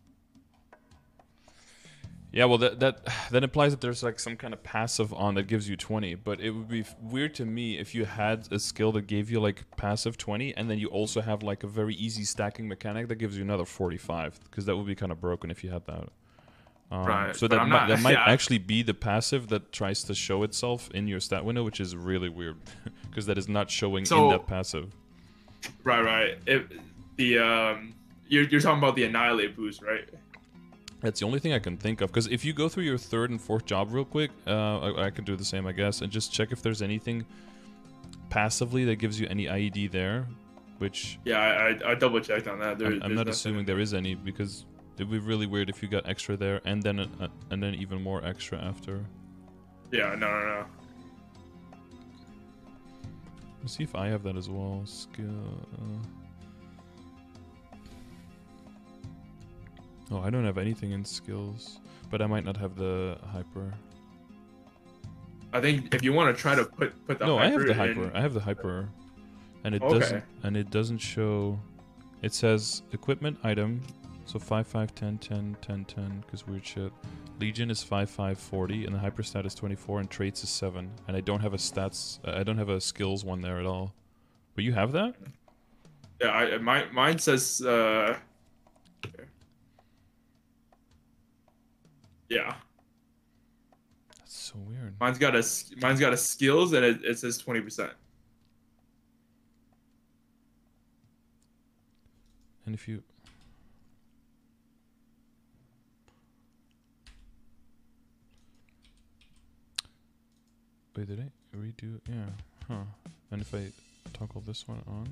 Yeah, well, that implies that there's like some kind of passive on that gives you 20, but it would be weird to me if you had a skill that gave you like passive 20, and then you also have like a very easy stacking mechanic that gives you another 45, because that would be kind of broken if you had that.
Right.
So that might actually be the passive that tries to show itself in your stat window, which is really weird, because that is not showing in that passive.
Right. You're talking about the Annihilate boost, right?
That's the only thing I can think of, because if you go through your 3rd and 4th job real quick, I could do the same, I guess, and just check if there's anything passively that gives you any IED there, which...
Yeah, I double checked on that.
I'm not assuming there is any, because it'd be really weird if you got extra there, and then even more extra after.
Yeah, no.
Let's see if I have that as well. Skill... Oh, I don't have anything in skills, but I might not have the hyper.
I think if you want to try to put the
no,
hyper
I have the
in...
hyper. I have the hyper, and it doesn't show. It says equipment item, so 5, 5, 10, 10, 10, 10, because weird shit. Legion is 5, 5, 40, and the hyper stat is 24, and traits is 7. And I don't have a stats. I don't have a skills one there at all. But you have that?
Yeah, mine says. Yeah.
That's so weird.
Mine's got a skills, and it says 20%.
And if you... Wait, did I? redo? Yeah. Huh. And if I toggle this one on,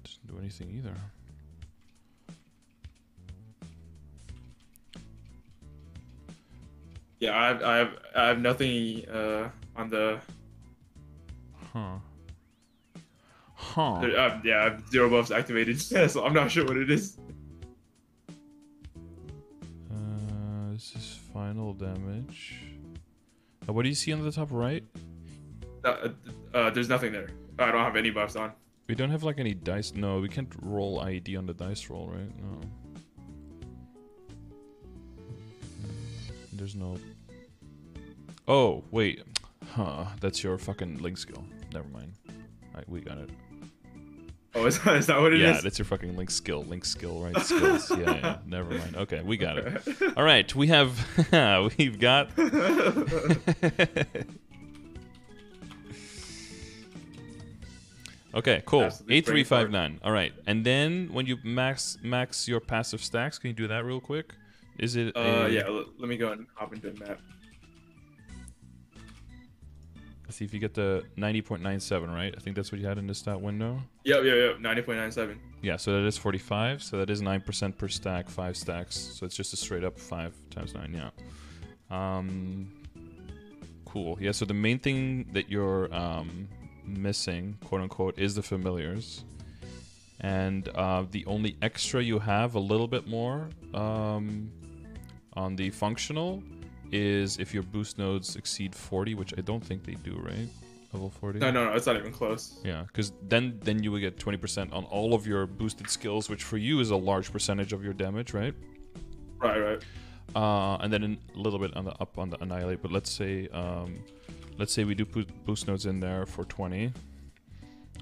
doesn't do anything either.
Yeah, I have nothing on the.
Huh. Huh.
Yeah, I have 0 buffs activated, so I'm not sure what it is.
This is final damage. What do you see on the top right?
There's nothing there. I don't have any buffs on.
We don't have like any dice. No, we can't roll IED on the dice roll, right? No. There's no. Oh wait, huh? That's your fucking link skill. Never mind. Alright, we got it.
Oh, is that what it is?
Yeah, that's your fucking link skill, right? Skills. Yeah. Never mind. Okay, we got it. All right, we have. We've got. Okay, cool. 8359. All right, and then when you max your passive stacks, can you do that real quick? Is it?
Yeah. Let me go and hop into the map.
Let's see if you get the 90.97, right? I think that's what you had in the stat window.
Yep. 90.97.
Yeah, so that is 45. So that is 9% per stack, 5 stacks. So it's just a straight up 5 times 9. Yeah. Cool. Yeah. So the main thing that you're missing, quote unquote, is the familiars, and the only extra you have a little bit more on the functional is if your boost nodes exceed 40, which I don't think they do, right? Level 40?
No, it's not even close.
Yeah, because then you would get 20% on all of your boosted skills, which for you is a large percentage of your damage, right?
Right.
And then a little bit on the annihilate. But let's say we do put boost nodes in there for 20.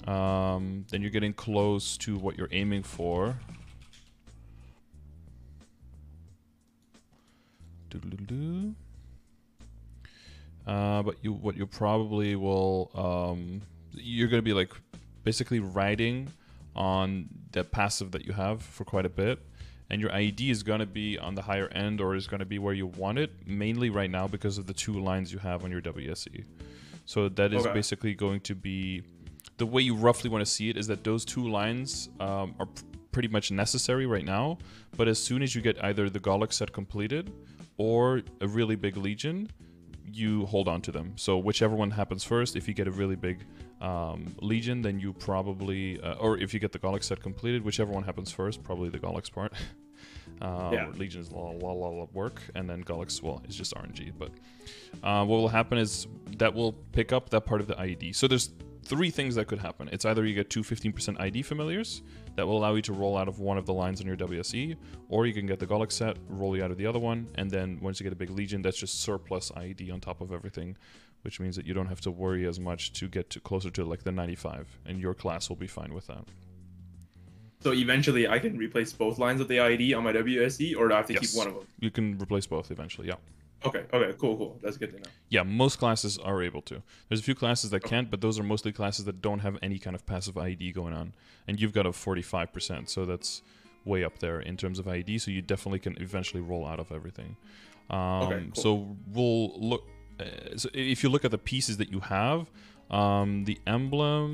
Then you're getting close to what you're aiming for. But what you probably will you're gonna be like basically riding on the passive that you have for quite a bit, and your IED is gonna be on the higher end, or is gonna be where you want it, mainly right now because of the 2 lines you have on your WSE. So that is basically going to be the way you roughly want to see it, is that those 2 lines are pretty much necessary right now, but as soon as you get either the Golok set completed or a really big Legion, you hold on to them. So whichever one happens first, if you get a really big Legion, then you probably, or if you get the Golok set completed, whichever one happens first, probably the Golok's part. Legion is a lot of work, and then Golok's, well, it's just RNG. But what will happen is that will pick up that part of the IED. So there's 3 things that could happen. It's either you get 2 15% ID familiars that will allow you to roll out of one of the lines on your WSE, or you can get the Golok set, roll you out of the other one, and then once you get a big Legion, that's just surplus ID on top of everything, which means that you don't have to worry as much to get to closer to like the 95, and your class will be fine with that.
So eventually I can replace both lines of the IED on my WSE, or do I have to keep one of them?
You can replace both eventually, yeah.
Okay, cool. That's good to know.
Yeah, most classes are able to. There's a few classes that can't, but those are mostly classes that don't have any kind of passive IED going on. And you've got a 45%, so that's way up there in terms of IED, so you definitely can eventually roll out of everything.
Cool.
So we'll look... so if you look at the pieces that you have, the emblem...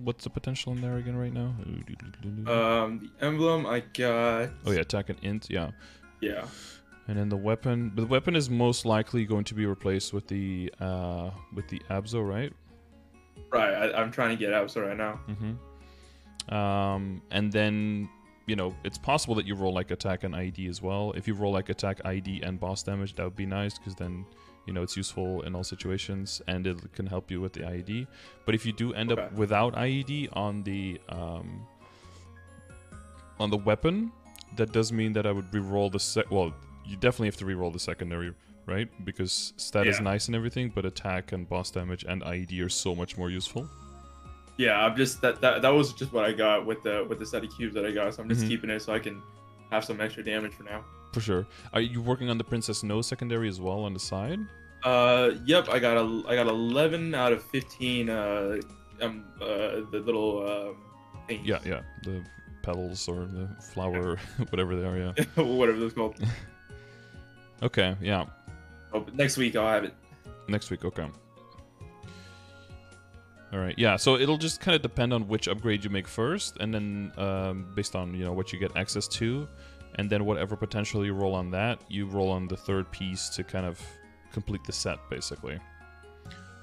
What's the potential in there again right now?
The emblem, I got...
Oh yeah, attack and int, yeah.
Yeah.
And then the weapon is most likely going to be replaced with the Abzo, right?
Right, I'm trying to get Abzo right now.
And then, you know, it's possible that you roll like attack and IED as well. If you roll like attack, IED, and boss damage, that would be nice, because then, you know, it's useful in all situations, and it can help you with the IED. But if you do end up without IED on the weapon, that does mean that I would re-roll the well, you definitely have to re-roll the secondary, right? Because stat is nice and everything, but attack and boss damage and IED are so much more useful.
Yeah, I'm just that was just what I got with the set of cubes that I got, so I'm just keeping it so I can have some extra damage for now.
For sure. Are you working on the Princess No secondary as well on the side?
Yep, I got 11 out of 15 the little things.
Yeah, the petals or the flower, whatever they are, yeah.
Whatever those called.
Okay, yeah.
Oh, but next week I'll have it.
Next week, okay. All right, yeah. So it'll just kind of depend on which upgrade you make first, and then based on what you get access to, and then whatever potential you roll on that, you roll on the third piece to kind of complete the set, basically.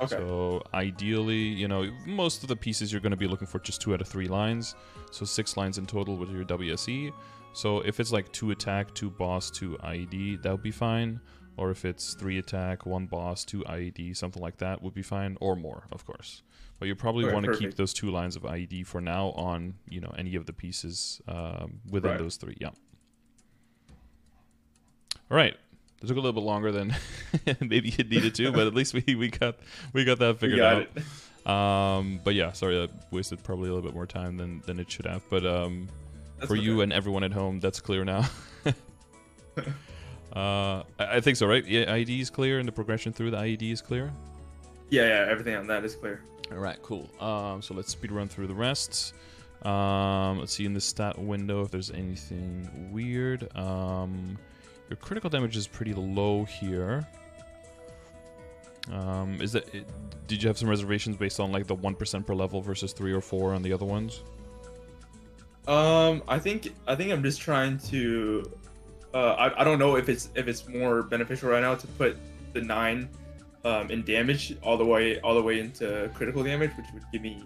Okay.
So ideally, most of the pieces you're going to be looking for just 2 out of 3 lines, so 6 lines in total with your WSE. So if it's like 2 attack, 2 boss, 2 IED, that would be fine. Or if it's 3 attack, 1 boss, 2 IED, something like that would be fine, or more, of course. But you probably want to keep those 2 lines of IED for now on, any of the pieces within those 3. Yeah. All right. It took a little bit longer than maybe it needed to, but at least we got that figured out. But yeah, sorry, that wasted probably a little bit more time than it should have. But for you and everyone at home, that's clear now. I think so, right? Yeah, IED is clear, and the progression through the IED is clear.
Yeah, everything on that is clear.
All right, cool. So let's speed run through the rest. Let's see in the stat window if there's anything weird. Your critical damage is pretty low here. Did you have some reservations based on like the 1% per level versus 3 or 4 on the other ones?
I think I'm just trying to. I don't know if it's more beneficial right now to put the 9 in damage all the way into critical damage, which would give me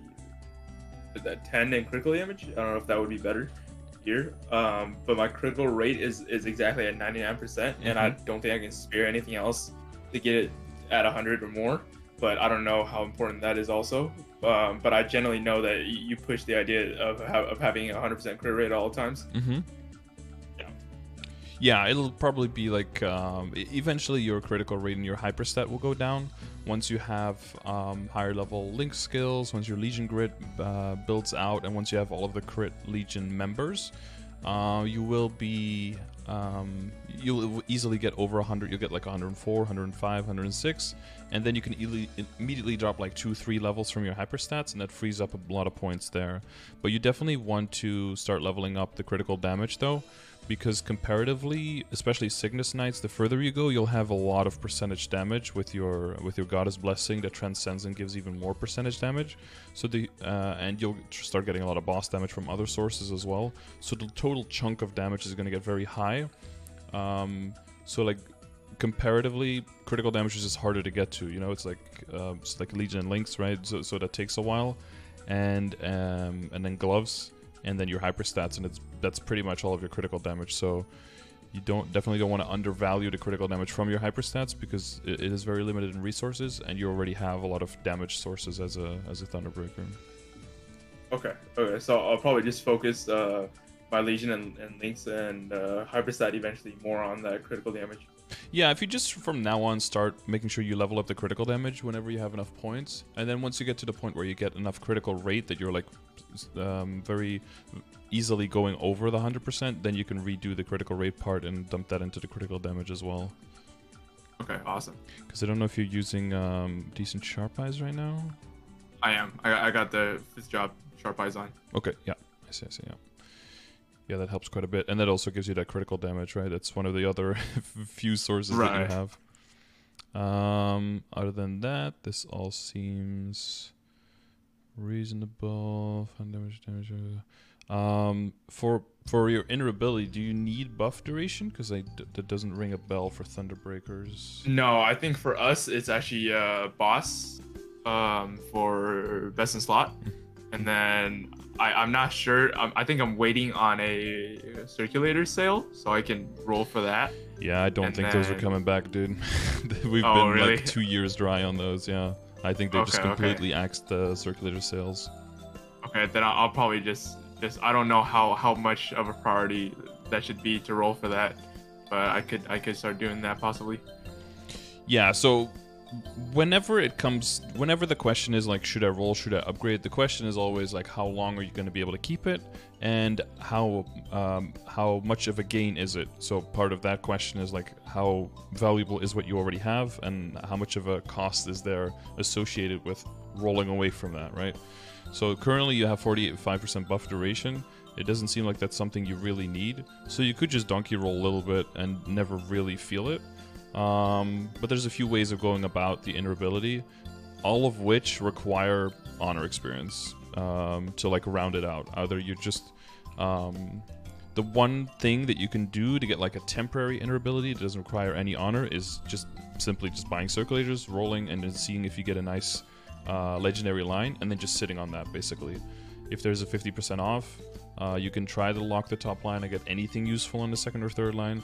that 10 in critical damage. I don't know if that would be better here. But my critical rate is exactly at 99%, and I don't think I can spare anything else to get it at 100 or more. But I don't know how important that is also. But I generally know that you push the idea of having a 100% crit rate at all times.
Yeah, it'll probably be like eventually your critical rate and your hyperstat will go down once you have higher level link skills, once your Legion grid builds out, and once you have all of the crit Legion members. You'll easily get over 100. You'll get like 104, 105, 106, and then you can immediately drop like 2-3 levels from your hyperstats, and that frees up a lot of points there. But you definitely want to start leveling up the critical damage though, because comparatively, especially Cygnus Knights, the further you go, you'll have a lot of percentage damage with your Goddess Blessing that transcends and gives even more percentage damage. So and you'll start getting a lot of boss damage from other sources as well. So the total chunk of damage is going to get very high. So like comparatively, critical damage is just harder to get to. It's like Legion and Lynx, right? So that takes a while, and then gloves. And then your hyperstats, and that's pretty much all of your critical damage. So you definitely don't want to undervalue the critical damage from your hyperstats, because it is very limited in resources, and you already have a lot of damage sources as a Thunderbreaker. Okay.
So I'll probably just focus my Legion and Lynx and hyperstat eventually more on that critical damage.
Yeah, if you just from now on start making sure you level up the critical damage whenever you have enough points, and then once you get to the point where you get enough critical rate that you're like very easily going over the 100%, then you can redo the critical rate part and dump that into the critical damage as well.
Okay, awesome.
Because I don't know if you're using decent sharp eyes right now.
I am. I got the 5th job sharp eyes on.
Okay, yeah. I see, yeah. Yeah, that helps quite a bit. And that also gives you that critical damage, right? That's one of the other few sources that you have. Other than that, this all seems reasonable. For your invulnerability, do you need buff duration? Because that doesn't ring a bell for Thunderbreakers.
No, I think for us, it's actually boss for best in slot. And then I'm not sure. I think I'm waiting on a circulator sale, so I can roll for that.
Yeah, I don't think those are coming back, dude. We've been really? Like 2 years dry on those, yeah. I think they just completely axed the circulator sales. Okay,
then I'll probably just I don't know how much of a priority that should be to roll for that, but I could start doing that possibly.
Yeah, so whenever the question is like, should I roll, should I upgrade, the question is always like, how long are you going to be able to keep it, and how much of a gain is it? So part of that question is like, how valuable is what you already have, and how much of a cost is there associated with rolling away from that, right? So currently you have 45% buff duration. It doesn't seem like that's something you really need, so you could just donkey roll a little bit and never really feel it. But there's a few ways of going about the inner ability, all of which require honor experience to like round it out. Either you're just the one thing that you can do to get like a temporary inner ability that doesn't require any honor is just simply just buying circulators, rolling, and then seeing if you get a nice legendary line, and then just sitting on that basically. If there's a 50% off, you can try to lock the top line and get anything useful on the second or third line.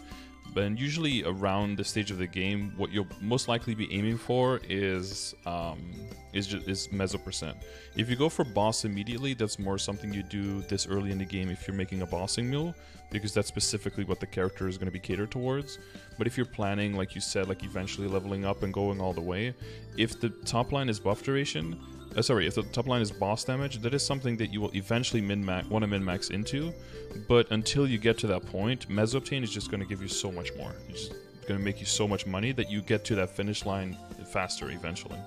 But usually around the stage of the game, what you'll most likely be aiming for is meso percent. If you go for boss immediately, that's more something you do this early in the game if you're making a bossing mule, because that's specifically what the character is going to be catered towards. But if you're planning, like you said, like eventually leveling up and going all the way, if the top line is buff duration, if the top line is boss damage, that is something that you will eventually want to min-max into. But until you get to that point, Meso-Obtain is just going to give you so much more. It's just going to make you so much money that you get to that finish line faster eventually.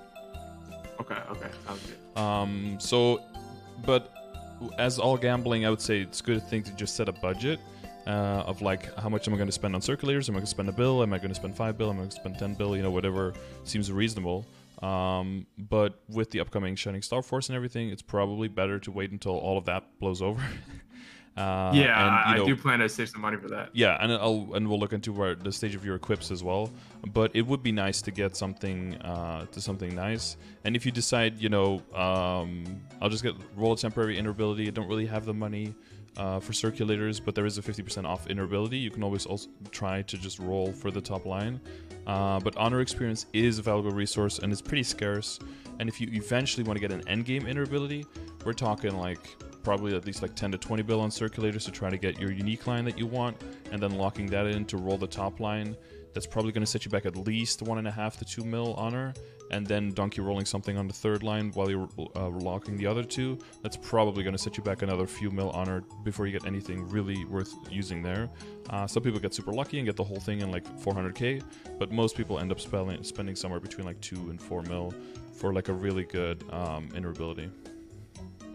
Okay, sounds good.
But as all gambling, I would say it's a good thing to just set a budget of like, how much am I going to spend on circulators? Am I going to spend a bill? Am I going to spend 5 bill? Am I going to spend 10 bill? You know, whatever seems reasonable. But with the upcoming Shining Star Force and everything, it's probably better to wait until all of that blows over.
I do plan to save some money for that.
Yeah, and we'll look into the stage of your equips as well. But it would be nice to get something nice. And if you decide, you know, I'll just roll a temporary inner ability. I don't really have the money for circulators, but there is a 50% off inner ability. You can always also try to just roll for the top line. But honor experience is a valuable resource and it's pretty scarce. And if you eventually want to get an endgame inner ability, we're talking like probably at least like 10 to 20 bill on circulators to try to get your unique line that you want, and then locking that in to roll the top line. That's probably going to set you back at least 1.5 to 2 mil honor, and then donkey rolling something on the third line while you're locking the other two. That's probably going to set you back another few mil honor before you get anything really worth using there. Some people get super lucky and get the whole thing in like 400k, but most people end up spending somewhere between like 2 and 4 mil for like a really good inner ability.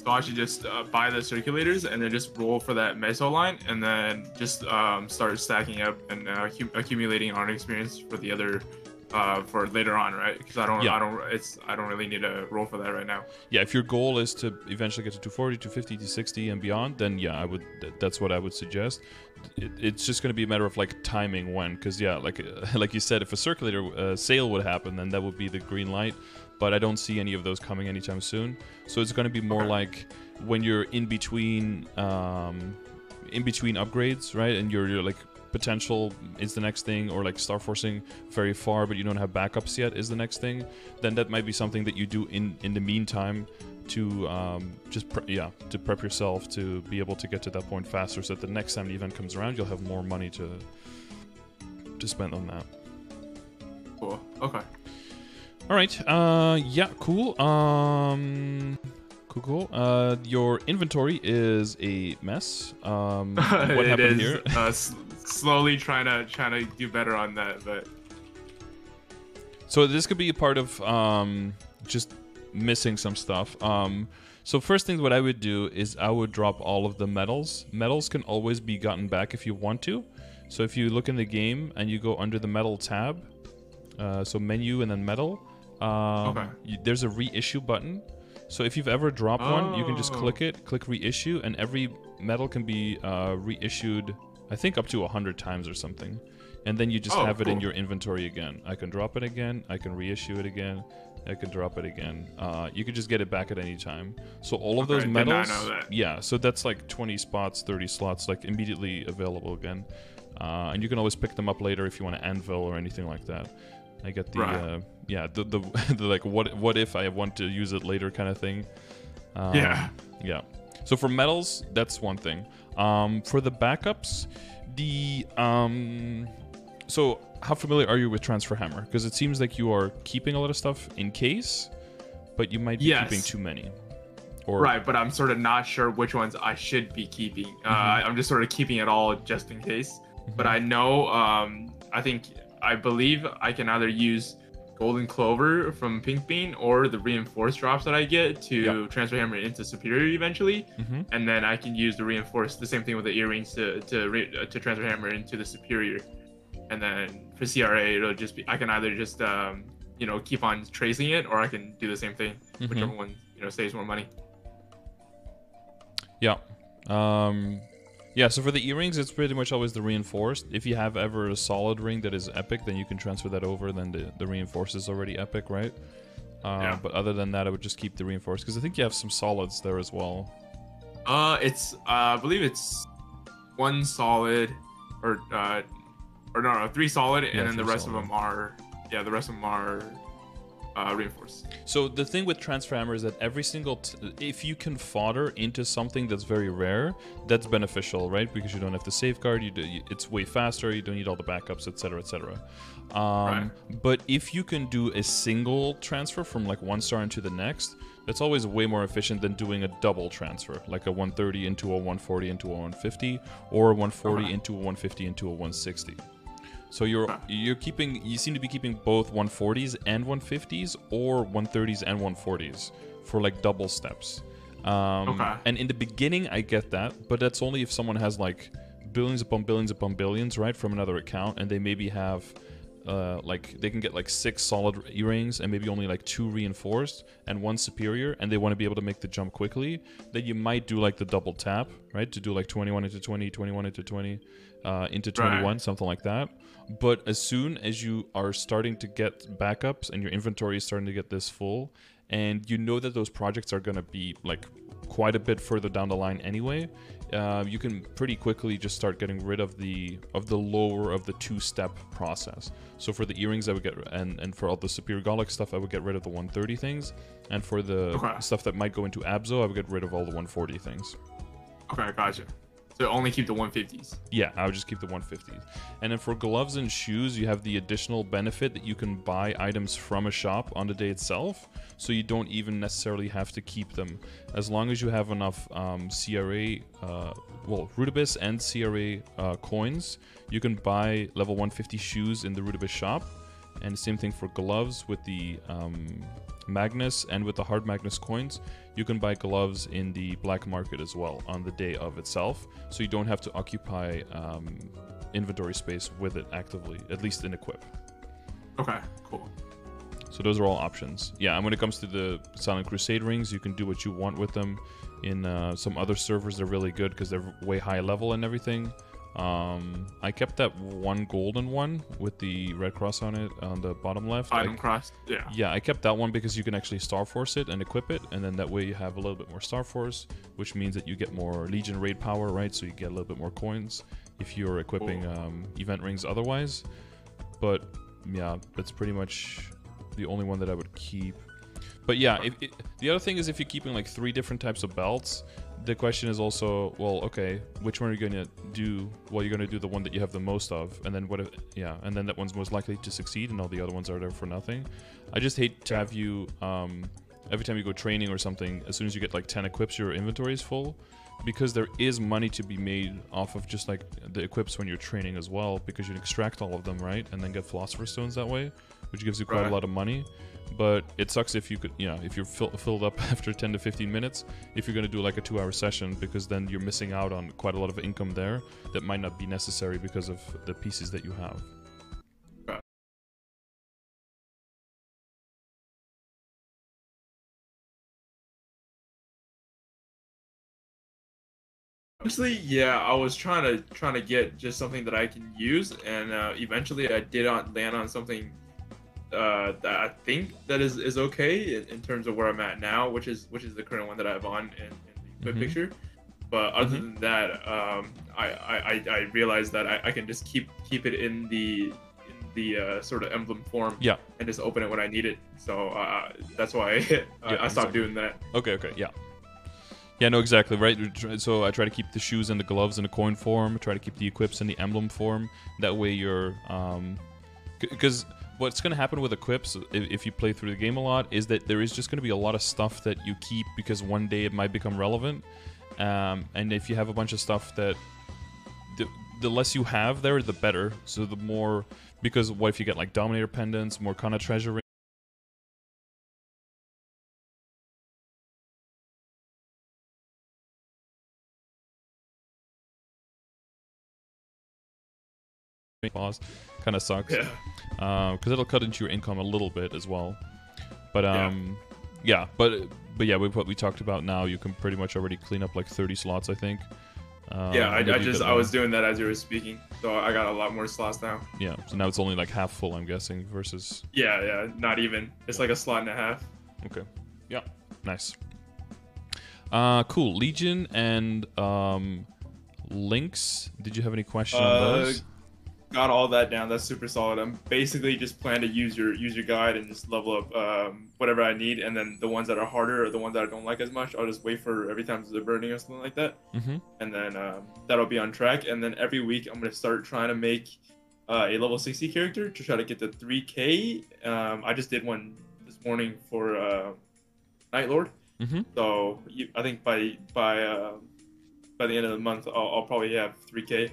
So I should just buy the circulators and then just roll for that meso line, and then just start stacking up and accumulating honor experience for the other for later on, right? Because I don't really need to roll for that right now.
Yeah, if your goal is to eventually get to 240, 250, 260 and beyond, then yeah, that's what I would suggest. It's just going to be a matter of like timing when, because yeah, like you said, if a circulator sale would happen, then that would be the green light. But I don't see any of those coming anytime soon. So it's going to be more like when you're in between upgrades, right? And you're like potential is the next thing, or like star forcing very far, but you don't have backups yet is the next thing. Then that might be something that you do in the meantime to to prep yourself to be able to get to that point faster, so that the next time the event comes around, you'll have more money to spend on that.
Cool. Okay.
All right. Yeah. Cool. Cool. Your inventory is a mess. What happened here?
Slowly trying to do better on that, but
so this could be a part of just missing some stuff. So first thing, what I would do is I would drop all of the medals. Medals can always be gotten back if you want to. So if you look in the game and you go under the medal tab, so menu and then medal. There's a reissue button. So if you've ever dropped one, you can just click reissue, and every medal can be reissued, I think up to 100 times or something. And then you just have it in your inventory again. I can drop it again, I can reissue it again, I can drop it again. You can just get it back at any time. So all of those medals, yeah, so that's like 20 spots, 30 slots, like immediately available again. And you can always pick them up later if you want to anvil or anything like that. I get the the like what if I want to use it later kind of thing. Yeah. So for medals, that's one thing. For the backups, so how familiar are you with Transfer Hammer? Because it seems like you are keeping a lot of stuff in case, but you might be keeping too many.
Right, but I'm sort of not sure which ones I should be keeping. I'm just sort of keeping it all just in case. But I know, I believe I can either use Golden Clover from Pink Bean or the reinforced drops that I get to transfer hammer into Superior eventually, and then I can use the reinforced, the same thing with the earrings to transfer hammer into the Superior. and then for CRA it'll just be I can either just you know, keep on tracing it, or I can do the same thing, whichever one, you know, saves more money.
Yeah. Yeah, so for the earrings, it's pretty much always the reinforced. If you have ever a solid ring that is epic, then you can transfer that over, then the reinforced is already epic, right?
Yeah.
But other than that, I would just keep the reinforced, because I think you have some solids there as well.
It's I believe it's 1 solid, or no, 3 solid, and then the rest
solid.
of them are, yeah, the rest of them are reinforced.
So the thing with transfer hammer is that every single if you can fodder into something that's very rare, that's beneficial, right? Because you don't have to safeguard, it's way faster, you don't need all the backups, etc., etc.
Right.
But if you can do a single transfer from like 1 star into the next, that's always way more efficient than doing a double transfer, like a 130 into a 140 into a 150, or a 140 into a 150 into a 160. So you seem to be keeping both 140s and 150s, or 130s and 140s for like double steps. And in the beginning, I get that, but that's only if someone has like billions upon billions upon billions, right, from another account, and they maybe have like they can get like 6 solid earrings and maybe only like 2 reinforced and 1 superior, and they want to be able to make the jump quickly. Then you might do like the double tap, right, to do like 21 into 20, 21 into 20, into 21, something like that. But as soon as you are starting to get backups and your inventory is starting to get this full, and you know that those projects are going to be like quite a bit further down the line anyway, you can pretty quickly just start getting rid of the lower of the 2-step process. So for the earrings, I would get, and for all the superior Golic stuff, I would get rid of the 130 things, and for the stuff that might go into Abzo, I would get rid of all the 140 things.
Okay, gotcha. So only keep the 150s.
Yeah, I would just keep the 150s. And then for gloves and shoes, you have the additional benefit that you can buy items from a shop on the day itself, so you don't even necessarily have to keep them. As long as you have enough CRA, Rudibus and CRA coins, you can buy level 150 shoes in the Rudibus shop. And the same thing for gloves with the Magnus and with the hard Magnus coins. You can buy gloves in the black market as well on the day of itself, so you don't have to occupy inventory space with it actively, at least in equip.
Okay, cool.
So those are all options. Yeah, and when it comes to the Silent Crusade rings, you can do what you want with them. In some other servers, they're really good because they're way high level and everything. I kept that 1 golden one with the red cross on it on the bottom left.
Item cross, yeah.
Yeah, I kept that one because you can actually Star Force it and equip it, and then that way you have a little bit more Star Force, which means that you get more Legion raid power, right? So you get a little bit more coins if you're equipping event rings otherwise. But yeah, that's pretty much the only one that I would keep. But yeah, the other thing is if you're keeping like 3 different types of belts, the question is also, well, okay, which one are you going to do? Well, you're going to do the one that you have the most of, and then what if, yeah, and then that one's most likely to succeed, and all the other ones are there for nothing. I just hate to have you, every time you go training or something, as soon as you get like 10 equips, your inventory is full, because there is money to be made off of just like the equips when you're training as well, because you can extract all of them, right, and then get Philosopher's Stones that way, which gives you quite a lot of money. But it sucks if you could, if you're filled up after 10 to 15 minutes, if you're going to do like a 2-hour session, because then you're missing out on quite a lot of income there that might not be necessary because of the pieces that you have.
Honestly, yeah, I was trying to get just something that I can use, and eventually I did not land on something that I think that is okay in terms of where I'm at now, which is the current one that I have on in the equip picture. But other than that, I realized that I can just keep it in the sort of emblem form, and just open it when I need it. So that's why I stopped doing that.
Okay, yeah. Yeah, no, exactly, right? So I try to keep the shoes and the gloves in a coin form, try to keep the equips in the emblem form. That way you're... Because what's going to happen with equips, if you play through the game a lot, is that there is just going to be a lot of stuff that you keep because one day it might become relevant. And if you have a bunch of stuff that... The less you have there, the better. So the more... Because what if you get like Dominator Pendants, more Kana Treasure Rings, kind of sucks.
Yeah.
Because it'll cut into your income a little bit as well. But yeah, with what we talked about now, you can pretty much already clean up like 30 slots, I think.
Yeah, I was doing that as you were speaking, so I got a lot more slots now.
Yeah, so now it's only like half full, I'm guessing, versus.
Yeah, not even. It's like a slot and a half.
Okay. Yeah. Nice. Cool. Legion and Lynx. Did you have any questions on those?
Got all that down. That's super solid. I'm basically just plan to use your guide and just level up whatever I need, and then the ones that are harder or the ones that I don't like as much, I'll just wait for every time they're burning or something like that, and then that'll be on track. And then every week I'm gonna start trying to make a level 60 character to try to get to 3K. I just did one this morning for Night Lord. So I think by the end of the month I'll probably have 3K.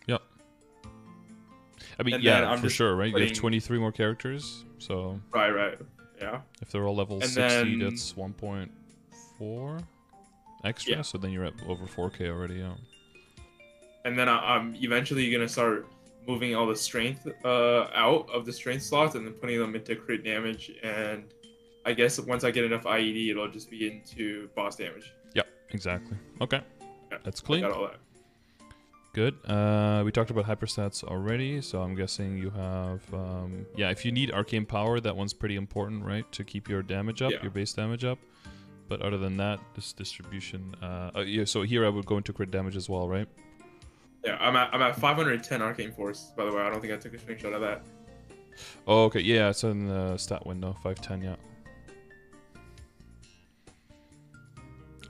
Yep. I mean,
And
yeah, for sure, right? You have 23 more characters, so...
Right, yeah.
If they're all level 60, that's 1.4 extra,
yeah.
So then you're at over 4K already, yeah.
And then I'm eventually going to start moving all the strength out of the strength slots and then putting them into crit damage, and I guess once I get enough IED, it'll just be into boss damage.
Yep, exactly. Okay,
yeah,
that's clean.
I got all that.
Good. We talked about hyperstats already, so I'm guessing you have... yeah, if you need arcane power, that one's pretty important, right? To keep your damage up, your base damage up. But other than that, this distribution... yeah, so here I would go into crit damage as well, right?
Yeah, I'm at 510 arcane force, by the way. I don't think I took a screenshot of that.
Oh, okay. Yeah, it's in the stat window. 510, yeah.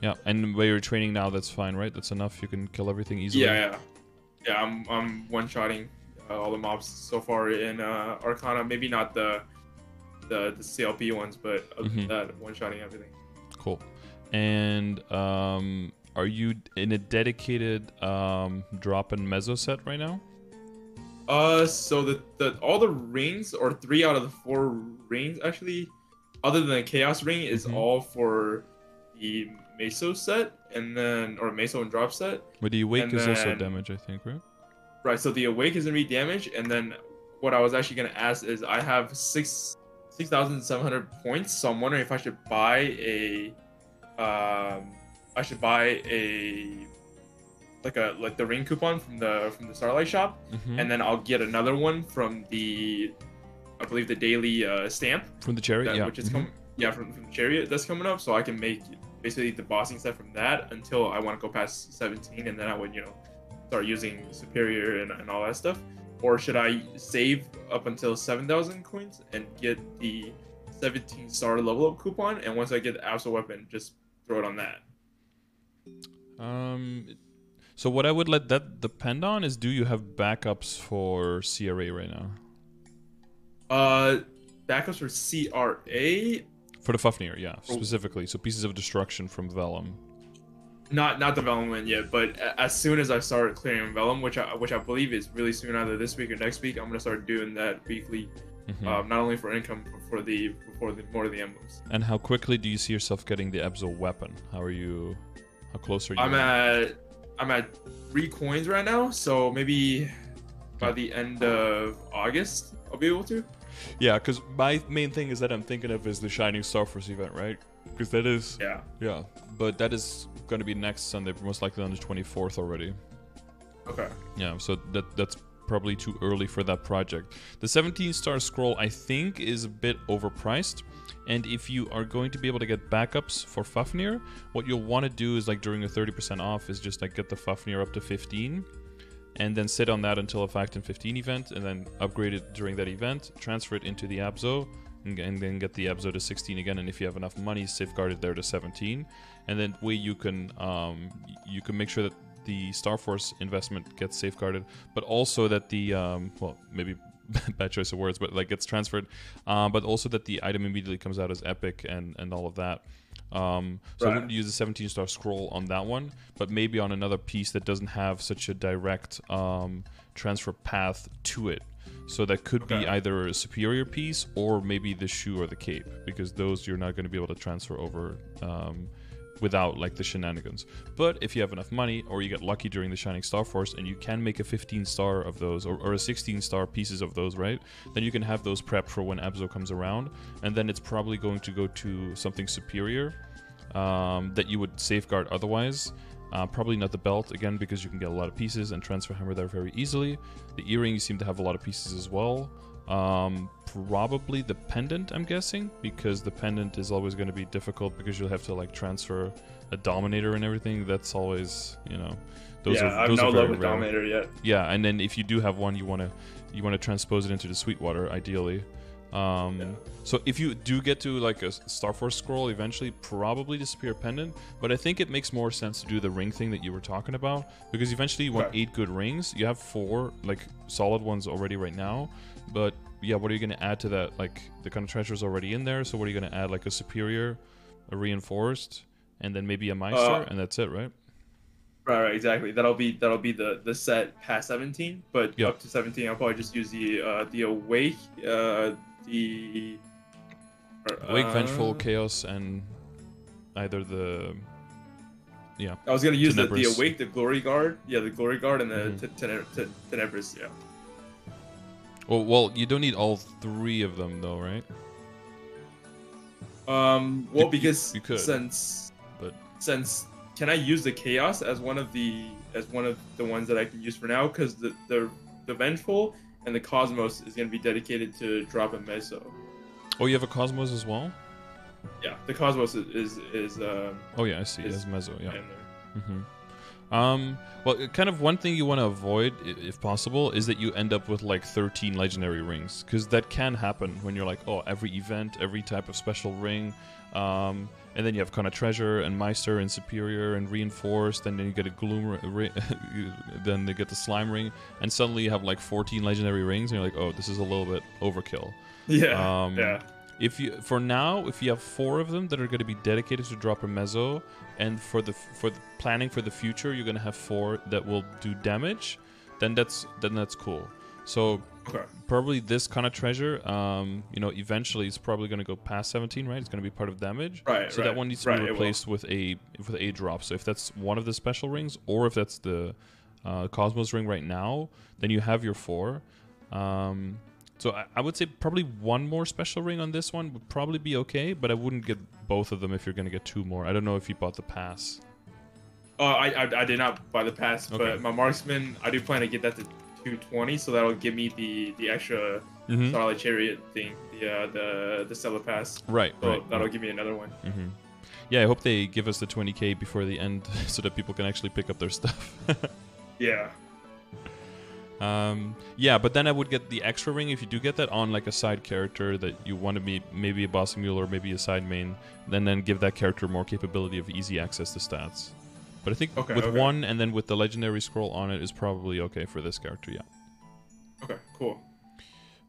Yeah, and where you're training now, that's fine, right? That's enough. You can kill everything easily.
Yeah. I'm one-shotting all the mobs so far in Arcana. Maybe not the CLP ones, but other than that, one-shotting everything.
Cool. And are you in a dedicated drop and meso set right now?
So the all the rings, or 3 out of the 4 rings actually, other than the Chaos ring, is all for the Meso set, and then, or Meso and drop set.
But the Awake is also damage, I think, right?
Right, so the Awake is gonna be damage, and then what I was actually gonna ask is I have 6,700 points, so I'm wondering if I should buy a like the ring coupon from the Starlight shop, and then I'll get another one from the, I believe, the daily stamp
from the chariot,
which is from the chariot that's coming up, so I can make basically the bossing set from that until I want to go past 17, and then I would, start using superior and all that stuff. Or should I save up until 7,000 coins and get the 17-star level up coupon, and once I get the Absol weapon, just throw it on that?
So what I would let that depend on is, do you have backups for CRA right now?
Backups for CRA?
For the Fafnir, yeah, specifically. So pieces of destruction from Vellum.
Not the Vellum one yet, but as soon as I start clearing Vellum, which I believe is really soon, either this week or next week, I'm gonna start doing that weekly. Not only for income, but for more of the emblems.
And how quickly do you see yourself getting the Absol weapon? How close are you?
I'm at 3 coins right now, so maybe by the end of August I'll be able to.
Yeah, because my main thing is that I'm thinking of is the Shining Starforce event, right? Because that is... Yeah, but that is going to be next Sunday, most likely on the 24th already.
Okay.
Yeah, so that's probably too early for that project. The 17-star scroll, I think, is a bit overpriced. And if you are going to be able to get backups for Fafnir, what you'll want to do is, like, during a 30% off, is just, like, get the Fafnir up to 15, and then sit on that until a Factin 15 event, and then upgrade it during that event, transfer it into the Abzo, and then get the Abzo to 16 again, and if you have enough money, safeguard it there to 17. And then way you can make sure that the Starforce investment gets safeguarded, but also that the, well, maybe bad choice of words, but like gets transferred, but also that the item immediately comes out as epic and all of that. So I wouldn't use the 17-star scroll on that one, but maybe on another piece that doesn't have such a direct transfer path to it. So that could be either a superior piece or maybe the shoe or the cape, because those you're not going to be able to transfer over without like the shenanigans. But if you have enough money, or you get lucky during the Shining Star Force, and you can make a 15-star of those, or a 16-star pieces of those, right? Then you can have those prepped for when Abzo comes around, and then it's probably going to go to something superior that you would safeguard otherwise. Probably not the belt, again, because you can get a lot of pieces and transfer hammer there very easily. The earring, you seem to have a lot of pieces as well. Probably the pendant, I'm guessing, because the pendant is always going to be difficult because you'll have to like transfer a Dominator and everything. That's always, you know, those are
I'm no
very
love with
rare.
Dominator yet.
Yeah, and then if you do have one, you want to transpose it into the Sweetwater, ideally. So if you do get to like a Star Force scroll eventually, probably the Superior Pendant, but I think it makes more sense to do the ring thing that you were talking about, because eventually you want 8 good rings. You have 4 like solid ones already right now, but yeah, what are you going to add to that? Like the kind of treasure's already in there, so what are you going to add? Like a Superior, a Reinforced, and then maybe a Meister, and that's it, right?
Right, exactly. That'll be the set past 17, but up to 17, I'll probably just use the Awake, the
Awake, Vengeful, Chaos, and either the
I was gonna use the Awake, the Glory Guard, the Glory Guard, and the Tenebris,
Well, you don't need all 3 of them though, right?
Well, because
you could,
since can I use the Chaos as one of the ones that I can use for now? Because the Vengeful and the Cosmos is going to be dedicated to drop a Meso.
Oh, you have a Cosmos as well?
Yeah, the Cosmos is
oh yeah, I see. As Meso, yeah. Well, kind of one thing you want to avoid, if possible, is that you end up with like 13 legendary rings, because that can happen when you're like, oh, every event, every type of special ring, and then you have kind of Treasure and Meister and Superior and Reinforced, and then you get a Gloom ring, then they get the Slime ring, and suddenly you have like 14 legendary rings, and you're like, oh, this is a little bit overkill.
Yeah.
If you have 4 of them that are going to be dedicated to drop a Meso, and for the planning for the future, you're going to have 4 that will do damage, then that's cool. So probably this kind of treasure, eventually it's probably going to go past 17, right? It's going to be part of damage. So that one needs to be replaced with a drop. So if that's one of the special rings, or if that's the Cosmos ring right now, then you have your 4. So I would say probably 1 more special ring on this one would probably be okay, but I wouldn't get both of them if you're going to get 2 more. I don't know if you bought the pass.
I did not buy the pass, but my Marksman, I do plan to get that to 220, so that'll give me the extra Starlight Chariot thing, the Stellar Pass. That'll give me another one.
Yeah, I hope they give us the 20k before the end so that people can actually pick up their stuff. Yeah, but then I would get the extra ring if you do get that on like a side character that you want to be, maybe a bossing mule or maybe a side main, then give that character more capability of easy access to stats. But I think with 1 and then with the legendary scroll on it is probably okay for this character, yeah.
Okay, cool.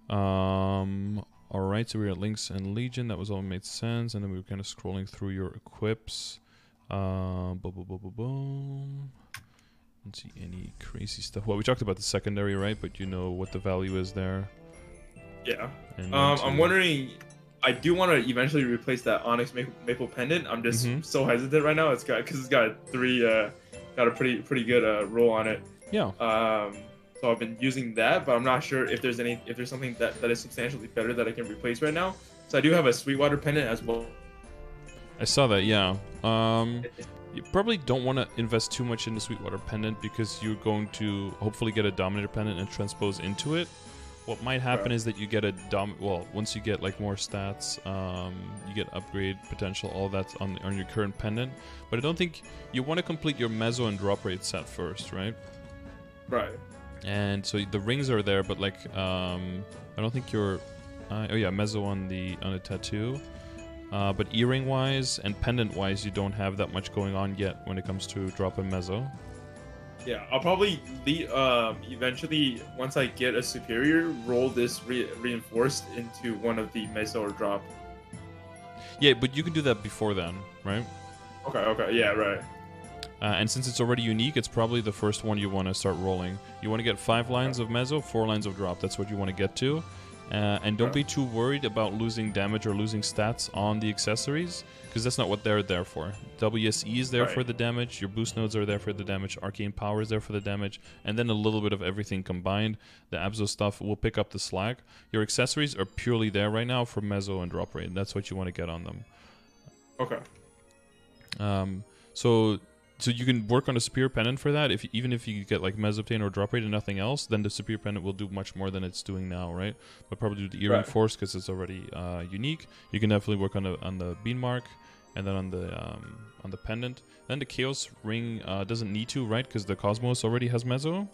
Alright, so we're at Links and Legion, that was all made sense, and then we were kind of scrolling through your equips. Don't see any crazy stuff. Well, we talked about the secondary, right? But you know what the value is there.
Yeah. I'm wondering, I do want to eventually replace that Onyx Maple Pendant. I'm just so hesitant right now. It's got a pretty good roll on it.
Yeah.
So I've been using that, but I'm not sure if there's something that is substantially better that I can replace right now. So I do have a Sweetwater Pendant as well.
I saw that. Yeah. You probably don't want to invest too much in the Sweetwater Pendant because you're going to hopefully get a Dominator Pendant and transpose into it. What might happen is that you get once you get like more stats, you get upgrade potential, all that's on your current pendant. But I don't think you want to complete your Meso and drop rate set first, right?
Right.
And so the rings are there, but like I don't think you're. Meso on the tattoo. But earring wise and pendant wise, you don't have that much going on yet when it comes to drop and Meso.
Yeah, I'll probably eventually, once I get a superior, roll this reinforced into one of the Meso or drop.
Yeah, but you can do that before then, right?
Okay, yeah, right.
And since it's already unique, it's probably the first one you want to start rolling. You want to get 5 lines of Meso, 4 lines of drop. That's what you want to get to. And don't be too worried about losing damage or losing stats on the accessories, because that's not what they're there for. WSE is there for the damage, your boost nodes are there for the damage, Arcane Power is there for the damage, and then a little bit of everything combined. The Abzo stuff will pick up the slack. Your accessories are purely there right now for Mezzo and drop rate. That's what you want to get on them.
Okay.
So you can work on a Superior Pendant for that. Even if you get like Mesobtain or Drop Rate and nothing else, then the Superior Pendant will do much more than it's doing now, right? But probably do the Earring Force because it's already unique. You can definitely work on the Bean Mark, and then on the Pendant. Then the Chaos Ring doesn't need to, right? Because the Cosmos already has Meso.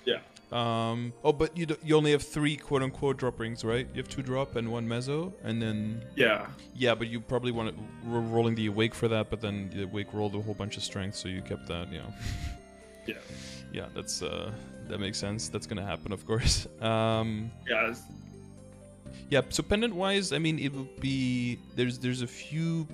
Yeah.
But you only have 3 quote-unquote drop rings, right? You have 2 drop and 1 Meso, and then... Yeah, but you probably want to... We're rolling the Awake for that, but then the Awake rolled a whole bunch of strength, so you kept that,
Yeah.
Yeah, that's... that makes sense. That's gonna happen, of course.
Yeah,
so pendant-wise, I mean, it would be... There's a few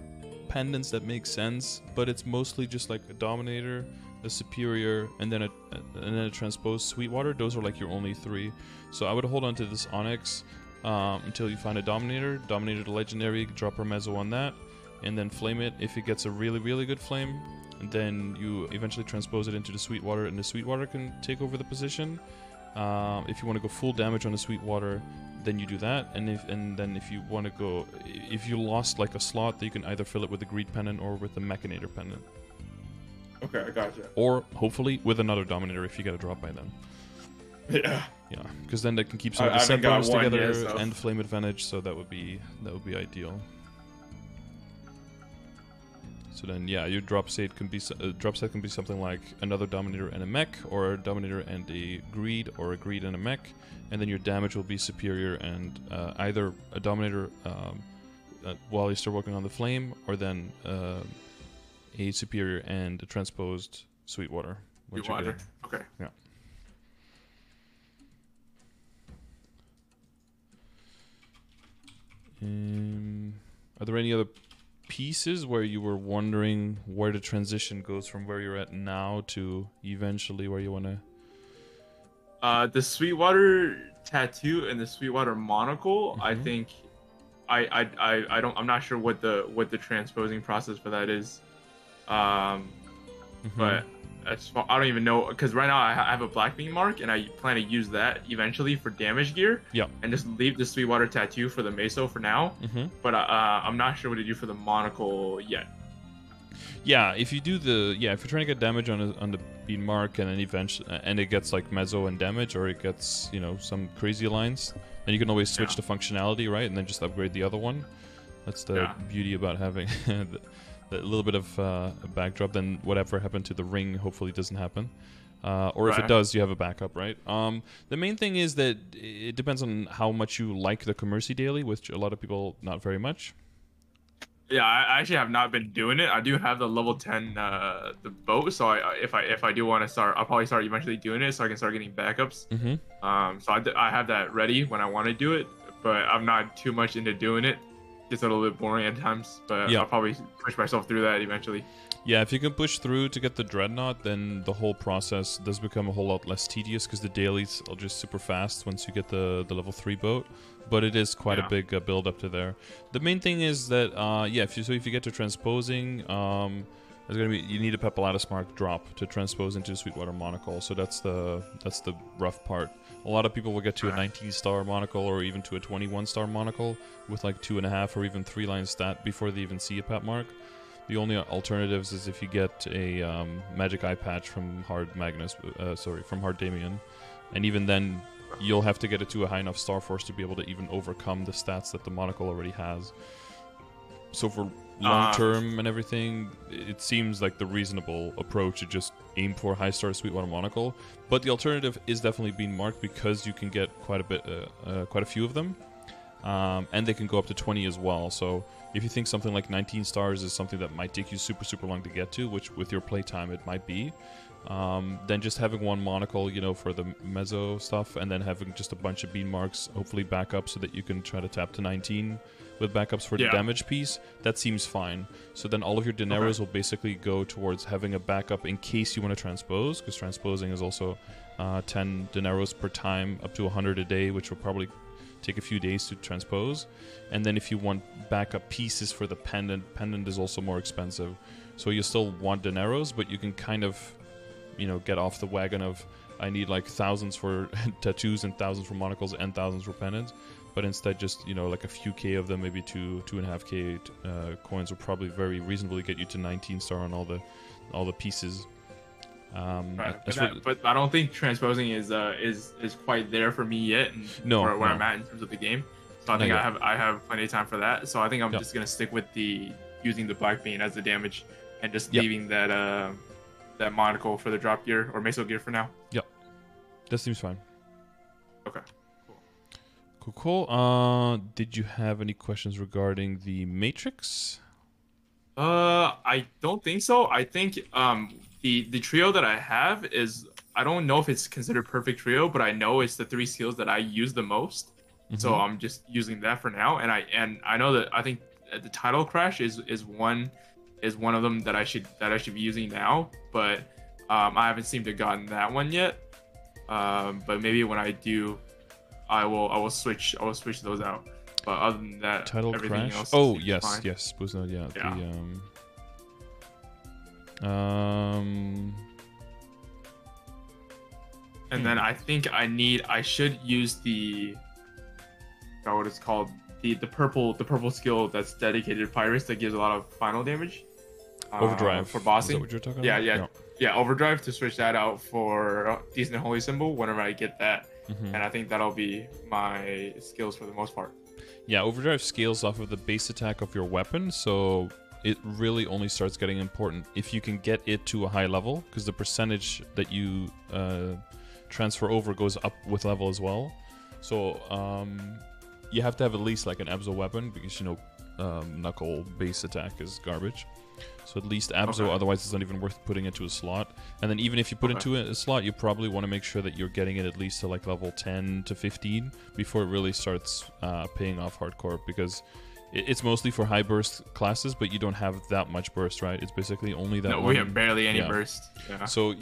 pendants that make sense, but it's mostly just like a Dominator, a Superior, and then a Transposed Sweetwater. Those are like your only 3. So I would hold on to this Onyx until you find a Dominator. Dominator the Legendary, drop a Mezzo on that, and then flame it. If it gets a really, really good flame, and then you eventually transpose it into the Sweetwater, and the Sweetwater can take over the position. If you want to go full damage on the Sweetwater, then you do that. And then if you want to go, if you lost like a slot, then you can either fill it with the Greed Pendant or with the Machinator Pendant.
Okay, I gotcha.
Or hopefully with another Dominator if you get a drop by then.
Yeah.
Yeah, because then that can keep some of the set bonus together and flame advantage, so that would be ideal. So then, yeah, your drop set can be something like another Dominator and a mech, or a Dominator and a Greed, or a Greed and a mech, and then your damage will be Superior and either a Dominator while you're still working on the flame, or then a Superior and a Transposed Sweetwater.
Sweetwater. Okay.
Yeah. Are there any other pieces where you were wondering where the transition goes from where you're at now to eventually where you want to?
The Sweetwater tattoo and the Sweetwater monocle. I think I'm not sure what the transposing process for that is. But I don't even know, because right now I have a Black Beam Mark, and I plan to use that eventually for damage gear.
Yeah. And
just leave the Sweetwater tattoo for the Meso for now. But I'm not sure what to do for the monocle yet.
Yeah, if you do if you're trying to get damage on the Beam Mark, and then eventually and it gets like Mezzo and damage, or it gets some crazy alliance, then you can always switch the functionality, right, and then just upgrade the other one. That's the beauty about having a little bit of a backdrop. Then whatever happened to the ring hopefully doesn't happen. Or if it does, you have a backup, right? The main thing is that it depends on how much you like the Commercy Daily, which a lot of people not very much.
Yeah, I actually have not been doing it. I do have the level 10 the boat, so if I do want to start, I'll probably start eventually doing it so I can start getting backups. So I have that ready when I want to do it, but I'm not too much into doing it. It's a little bit boring at times, but I'll probably push myself through that eventually.
Yeah, if you can push through to get the Dreadnought, then the whole process does become a whole lot less tedious, because the dailies are just super fast once you get the level 3 boat. But it is quite a big build up to there. The main thing is that if you get to transposing, there's gonna be, you need a Pepilatus Mark drop to transpose into the Sweetwater Monocle. So that's the rough part. A lot of people will get to a 19-star monocle, or even to a 21-star monocle with like 2.5 or even 3 line stat before they even see a Pep Mark. The only alternatives is if you get a Magic Eye Patch from Hard Damien, and even then you'll have to get it to a high enough Star Force to be able to even overcome the stats that the monocle already has. So for long term and everything, it seems like the reasonable approach to just aim for high star Sweetwater monocle. But the alternative is definitely Beam Mark, because you can get quite a few of them, and they can go up to 20 as well. So if you think something like 19 stars is something that might take you super long to get to, which with your playtime it might be, then just having one monocle, for the Mezzo stuff, and then having just a bunch of Beam Marks, hopefully back up so that you can try to tap to 19 with backups for the damage piece, that seems fine. So then all of your dineros will basically go towards having a backup in case you want to transpose, because transposing is also 10 dineros per time, up to 100 a day, which will probably take a few days to transpose. And then if you want backup pieces for the pendant is also more expensive. So you still want the arrows, but you can kind of, get off the wagon of I need like thousands for tattoos and thousands for monocles and thousands for pendants. But instead just, like a few K of them, maybe 2.5K coins will probably very reasonably get you to 19 star on all the pieces.
Right. But I don't think transposing is quite there for me yet. Where I'm at in terms of the game. So I think I have plenty of time for that. So I think I'm just gonna stick with using the Black Bean as the damage and just leaving that monocle for the drop gear or meso gear for now.
Yep, that seems fine.
Okay.
Cool. Did you have any questions regarding the Matrix?
I don't think so. I think the trio that I have is, I don't know if it's considered perfect trio, but I know it's the 3 skills that I use the most. Mm-hmm. So I'm just using that for now. And I know that I think the title crash is one of them that I should be using now, but I haven't seemed to have gotten that one yet. But maybe when I do, I will switch those out. But other than that,
title
everything
crash.
Else
oh yes,
fine.
Yes.
And then I think I should use the, I forgot what it's called, the purple skill that's dedicated to pirates that gives a lot of final damage.
Overdrive
for bossing.
Is that what you're talking
about? Yeah. Overdrive, to switch that out for decent holy symbol whenever I get that.
Mm-hmm.
And I think that'll be my skills for the most part.
Yeah, overdrive scales off of the base attack of your weapon, so it really only starts getting important if you can get it to a high level, because the percentage that you transfer over goes up with level as well. So you have to have at least like an Abzo weapon, because knuckle base attack is garbage. So at least Abzo, otherwise it's not even worth putting into a slot. And then even if you put into a slot, you probably want to make sure that you're getting it at least to like level 10 to 15 before it really starts paying off hardcore, because it's mostly for high burst classes, but you don't have that much burst, right? It's basically only that.
No, we have barely any burst.
Yeah. So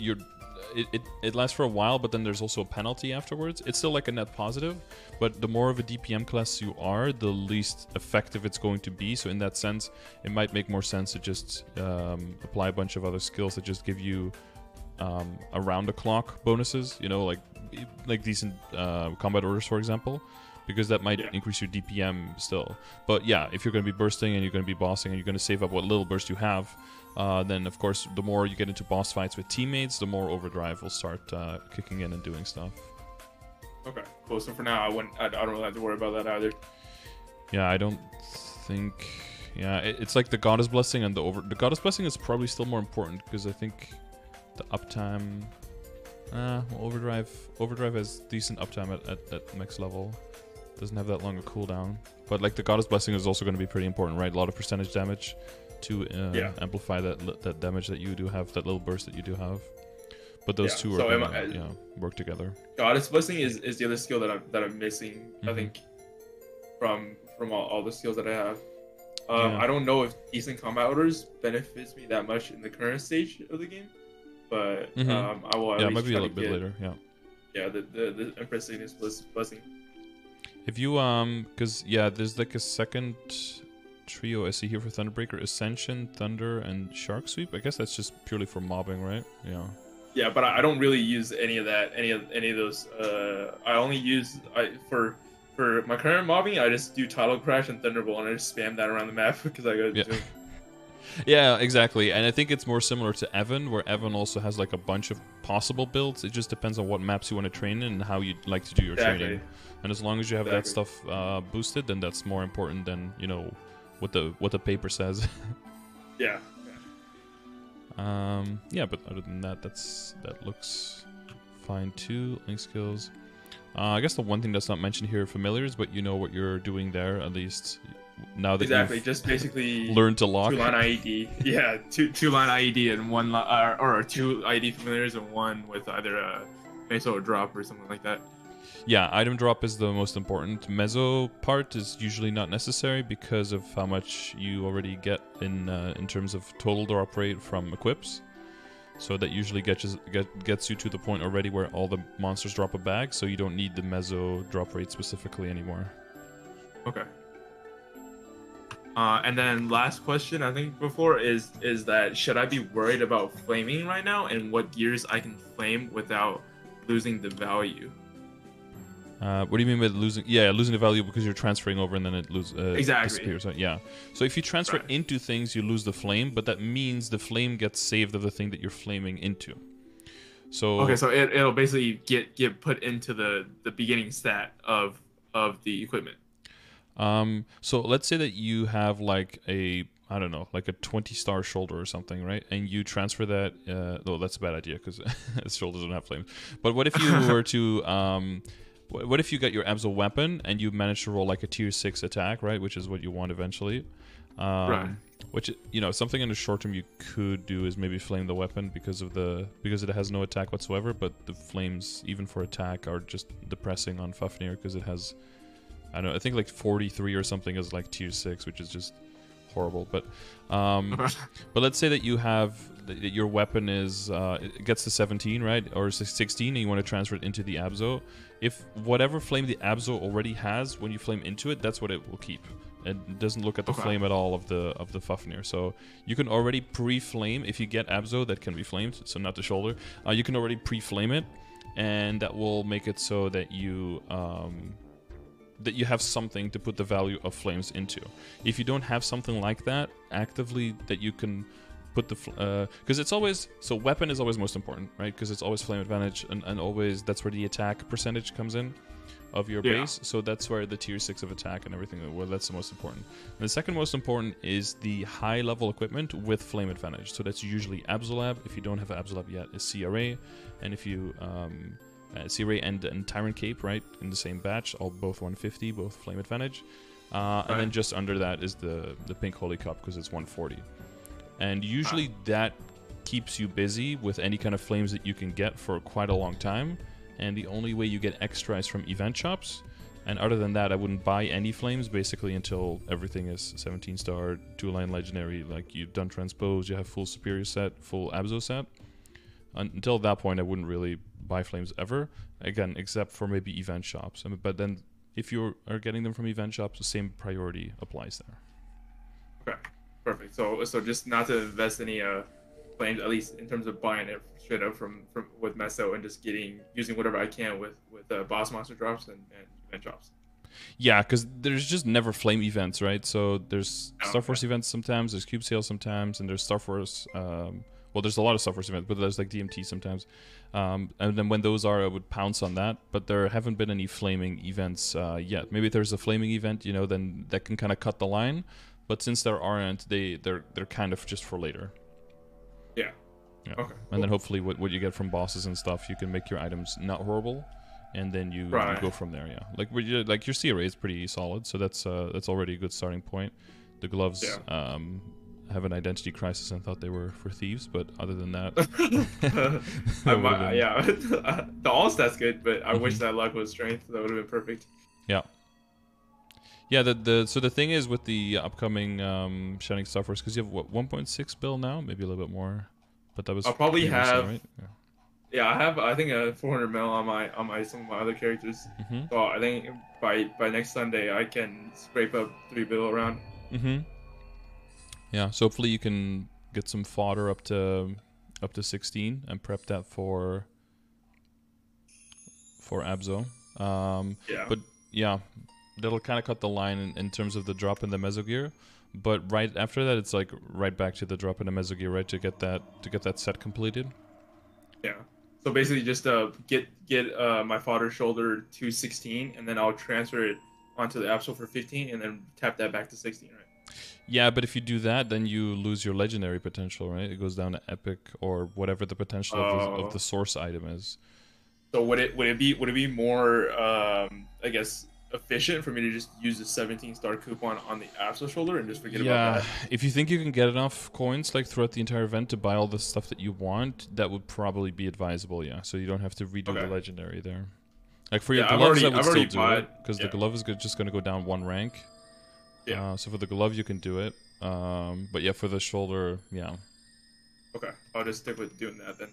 it lasts for a while, but then there's also a penalty afterwards. It's still like a net positive, but the more of a DPM class you are, the least effective it's going to be. So in that sense, it might make more sense to just apply a bunch of other skills that just give you around the clock bonuses, like decent combat orders, for example, because that might increase your DPM still. But yeah, if you're going to be bursting and you're going to be bossing and you're going to save up what little burst you have, then of course the more you get into boss fights with teammates, the more overdrive will start kicking in and doing stuff. Okay,
cool. So for now, I don't really have to worry about that either.
Yeah, I don't think. Yeah, it's like the Goddess Blessing and the Goddess Blessing is probably still more important, because I think the uptime. Overdrive has decent uptime at max level. Doesn't have that long a cooldown, but like the Goddess Blessing is also going to be pretty important, right? A lot of percentage damage to amplify that damage that you do have, that little burst that you do have. But those two are gonna, work together.
Goddess Blessing is the other skill that I'm missing. Mm-hmm. I think from all the skills that I have. I don't know if decent combat orders benefits me that much in the current stage of the game, but I will.
At least maybe a little bit later.
Yeah, the Empress Ignis Blessing.
If you because there's like a second trio I see here for Thunderbreaker: Ascension, Thunder, and Shark Sweep. I guess that's just purely for mobbing, right? Yeah.
Yeah, but I don't really use any of that, any of those. I only use for my current mobbing. I just do Tidal Crash and Thunderbolt, and I just spam that around the map because I got to do it.
Yeah, exactly. And I think it's more similar to Evan, where Evan also has like a bunch of possible builds. It just depends on what maps you want to train in and how you'd like to do your training. And as long as you have that stuff boosted, then that's more important than what the paper says.
Yeah.
But other than that, that looks fine too. Link skills. I guess the one thing that's not mentioned here, familiars, but you know what you're doing there, at least now that you've
just basically
learned to lock.
2-line IED. Yeah, two-line IED and one or 2 IED familiars and one with either a meso or drop or something like that.
Yeah, item drop is the most important. Meso part is usually not necessary because of how much you already get in terms of total drop rate from equips. So that usually gets you to the point already where all the monsters drop a bag, so you don't need the meso drop rate specifically anymore.
Okay. And then last question, I think before is that should I be worried about flaming right now, and what gears I can flame without losing the value?
What do you mean by losing? Yeah, losing the value because you're transferring over and then it
exactly.
disappears. Right? Yeah. So if you transfer
Right.
into things, you lose the flame, but that means the flame gets saved of the thing that you're flaming into. So
okay, so it'll basically get put into the beginning stat of the equipment.
So let's say that you have like I don't know, like a 20-star shoulder or something, right? And you transfer that. No, that's a bad idea because shoulders don't have flames. But what if you were to what if you got your Abso weapon and you managed to roll like a tier 6 attack, right? Which is what you want eventually.
Right.
Which, you know, something in the short term you could do is maybe flame the weapon because it has no attack whatsoever, but the flames, even for attack, are just depressing on Fafnir because it has, I don't know, I think like 43 or something is like tier 6, which is just horrible. But let's say that you have that your weapon is it gets to 17, right, or 16, and you want to transfer it into the Abso. If whatever flame the Abso already has, when you flame into it, that's what it will keep. It doesn't look at the flame at all of the Fafnir. So you can already pre-flame if you get Abso that can be flamed. So not the shoulder. You can already pre-flame it, and that will make it so that you have something to put the value of flames into. If you don't have something like that actively that you can put the because it's always, so weapon is always most important, right? Because it's always flame advantage, and always that's where the attack percentage comes in of your base. So that's where the tier 6 of attack and everything, well, that's the most important. And the second most important is the high level equipment with flame advantage. So that's usually Absolab. If you don't have Absolab yet, is CRA, and if you CRA and Tyrant Cape, right, in the same batch, all both 150, both flame advantage. And then just under that is the Pink Holy Cup because it's 140. And usually that keeps you busy with any kind of flames that you can get for quite a long time. And the only way you get extra is from event shops. And other than that, I wouldn't buy any flames basically until everything is 17-star, 2-line legendary, like you've done transpose, you have full superior set, full Abso set. Until that point, I wouldn't really buy flames ever, again, except for maybe event shops. But then if you are getting them from event shops, the same priority applies there.
Okay, perfect. So just not to invest any flames, at least in terms of buying it straight up from with Meso, and just using whatever I can with boss monster drops and event drops.
Yeah, because there's just never flame events, right? So there's Star Force events sometimes, there's Cube Sale sometimes, and there's Star Force. Well, there's a lot of Star Force events, but there's like DMT sometimes. And then when those are, I would pounce on that. But there haven't been any flaming events yet. Maybe if there's a flaming event, you know, then that can kind of cut the line. But since there aren't, they're kind of just for later.
Yeah. Okay.
And then hopefully what you get from bosses and stuff, you can make your items not horrible, and then you go from there. Yeah. Like your CRA is pretty solid, so that's already a good starting point. The gloves have an identity crisis and thought they were for thieves, but other than that,
the all stats good, but I wish that luck was strength. That would have been perfect.
Yeah. Yeah, so the thing is with the upcoming Shining Star Force, because you have what 1.6 bill now, maybe a little bit more, but that was
I'll probably have
right?
I have I think a 400 mil on my some of my other characters. So I think by next Sunday I can scrape up 3 bill around.
Yeah, so hopefully you can get some fodder up to 16 and prep that for Abso. But yeah, that'll kind of cut the line in terms of the drop in the meso gear. But right after that, it's like right back to the drop in the meso gear, right, to get that set completed.
Yeah. So basically, just get my fodder shoulder to 16, and then I'll transfer it onto the Abso for 15, and then tap that back to 16, right?
Yeah, but if you do that, then you lose your legendary potential, right? It goes down to epic or whatever the potential of the source item is.
So would it be more I guess efficient for me to just use the 17-star coupon on the Abso shoulder and just forget about that?
Yeah, if you think you can get enough coins like throughout the entire event to buy all the stuff that you want, that would probably be advisable. Yeah, so you don't have to redo the legendary there. Like for your gloves, I would still do it because the glove is just going to go down 1 rank. Yeah. So for the glove, you can do it. But yeah, for the shoulder, yeah.
Okay, I'll just stick with doing that then.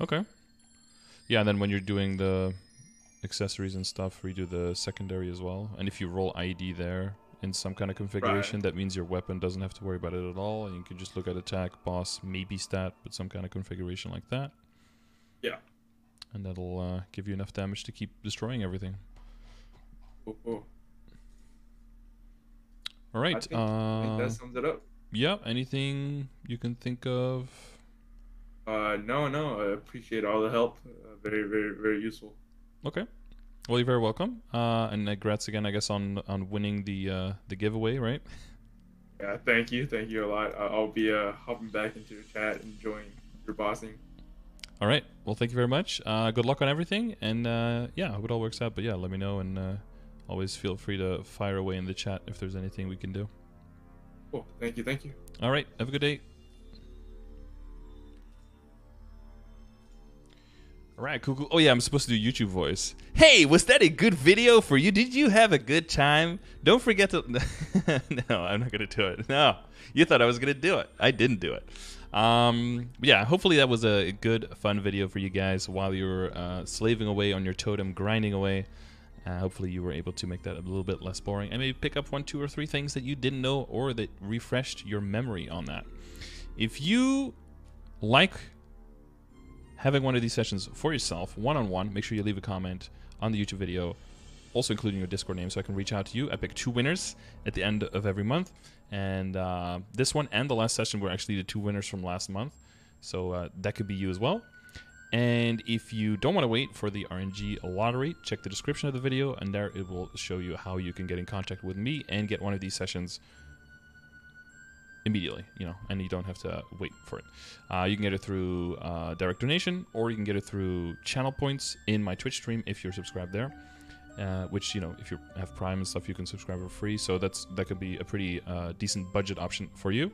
Okay. Yeah, and then when you're doing the accessories and stuff, redo the secondary as well. And if you roll IED there in some kind of configuration, that means your weapon doesn't have to worry about it at all. And you can just look at attack, boss, maybe stat, but some kind of configuration like that.
Yeah.
And that'll give you enough damage to keep destroying everything.
Ooh.
All right.
I think that sums it up.
Yeah. Anything you can think of?
No. I appreciate all the help. Very, very, very useful.
Okay. Well, you're very welcome. And congrats again, I guess, on winning the giveaway, right?
Yeah. Thank you a lot. I'll be hopping back into your chat, enjoying your bossing.
All right. Well, thank you very much. Good luck on everything, and yeah, I hope it all works out. But yeah, let me know, and always feel free to fire away in the chat if there's anything we can do.
Cool. Thank you.
All right. Have a good day. All right, cool. Oh yeah, I'm supposed to do YouTube voice. Hey, was that a good video for you? Did you have a good time? Don't forget to... No, I'm not going to do it. No, you thought I was going to do it. I didn't do it. Yeah, hopefully that was a good, fun video for you guys while you were slaving away on your totem, grinding away. Hopefully you were able to make that a little bit less boring and maybe pick up 1, 2, or 3 things that you didn't know or that refreshed your memory on that. If you like having one of these sessions for yourself, one-on-one, make sure you leave a comment on the YouTube video, also including your Discord name so I can reach out to you. I pick 2 winners at the end of every month, and this one and the last session were actually the 2 winners from last month, so that could be you as well. And if you don't want to wait for the RNG lottery, check the description of the video, and there it will show you how you can get in contact with me and get one of these sessions immediately, and you don't have to wait for it. You can get it through direct donation, or you can get it through channel points in my Twitch stream if you're subscribed there, which, if you have Prime and stuff, you can subscribe for free, so that could be a pretty decent budget option for you.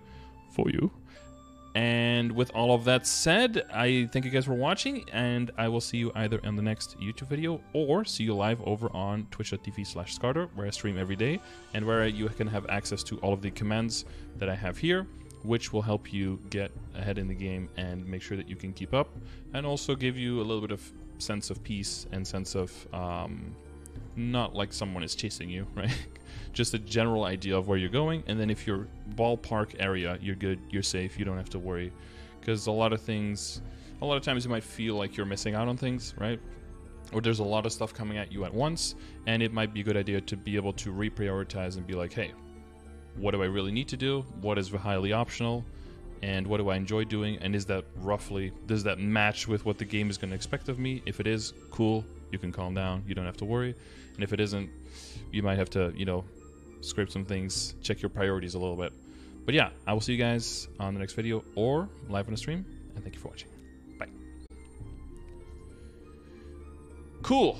And with all of that said, I thank you guys for watching, and I will see you either in the next YouTube video or see you live over on twitch.tv/Scardor, where I stream every day and where you can have access to all of the commands that I have here, which will help you get ahead in the game and make sure that you can keep up, and also give you a little bit of sense of peace and sense of not like someone is chasing you, right? Just a general idea of where you're going, and then if you're ballpark area, you're good, you're safe, you don't have to worry, because a lot of times you might feel like you're missing out on things, right? Or there's a lot of stuff coming at you at once, and it might be a good idea to be able to reprioritize and be like, hey, what do I really need to do? What is highly optional? And what do I enjoy doing? And does that match with what the game is going to expect of me? If it is, cool, you can calm down, you don't have to worry. And if it isn't, you might have to, scrape some things, check your priorities a little bit. But yeah, I will see you guys on the next video or live on the stream, and thank you for watching. Bye. Cool.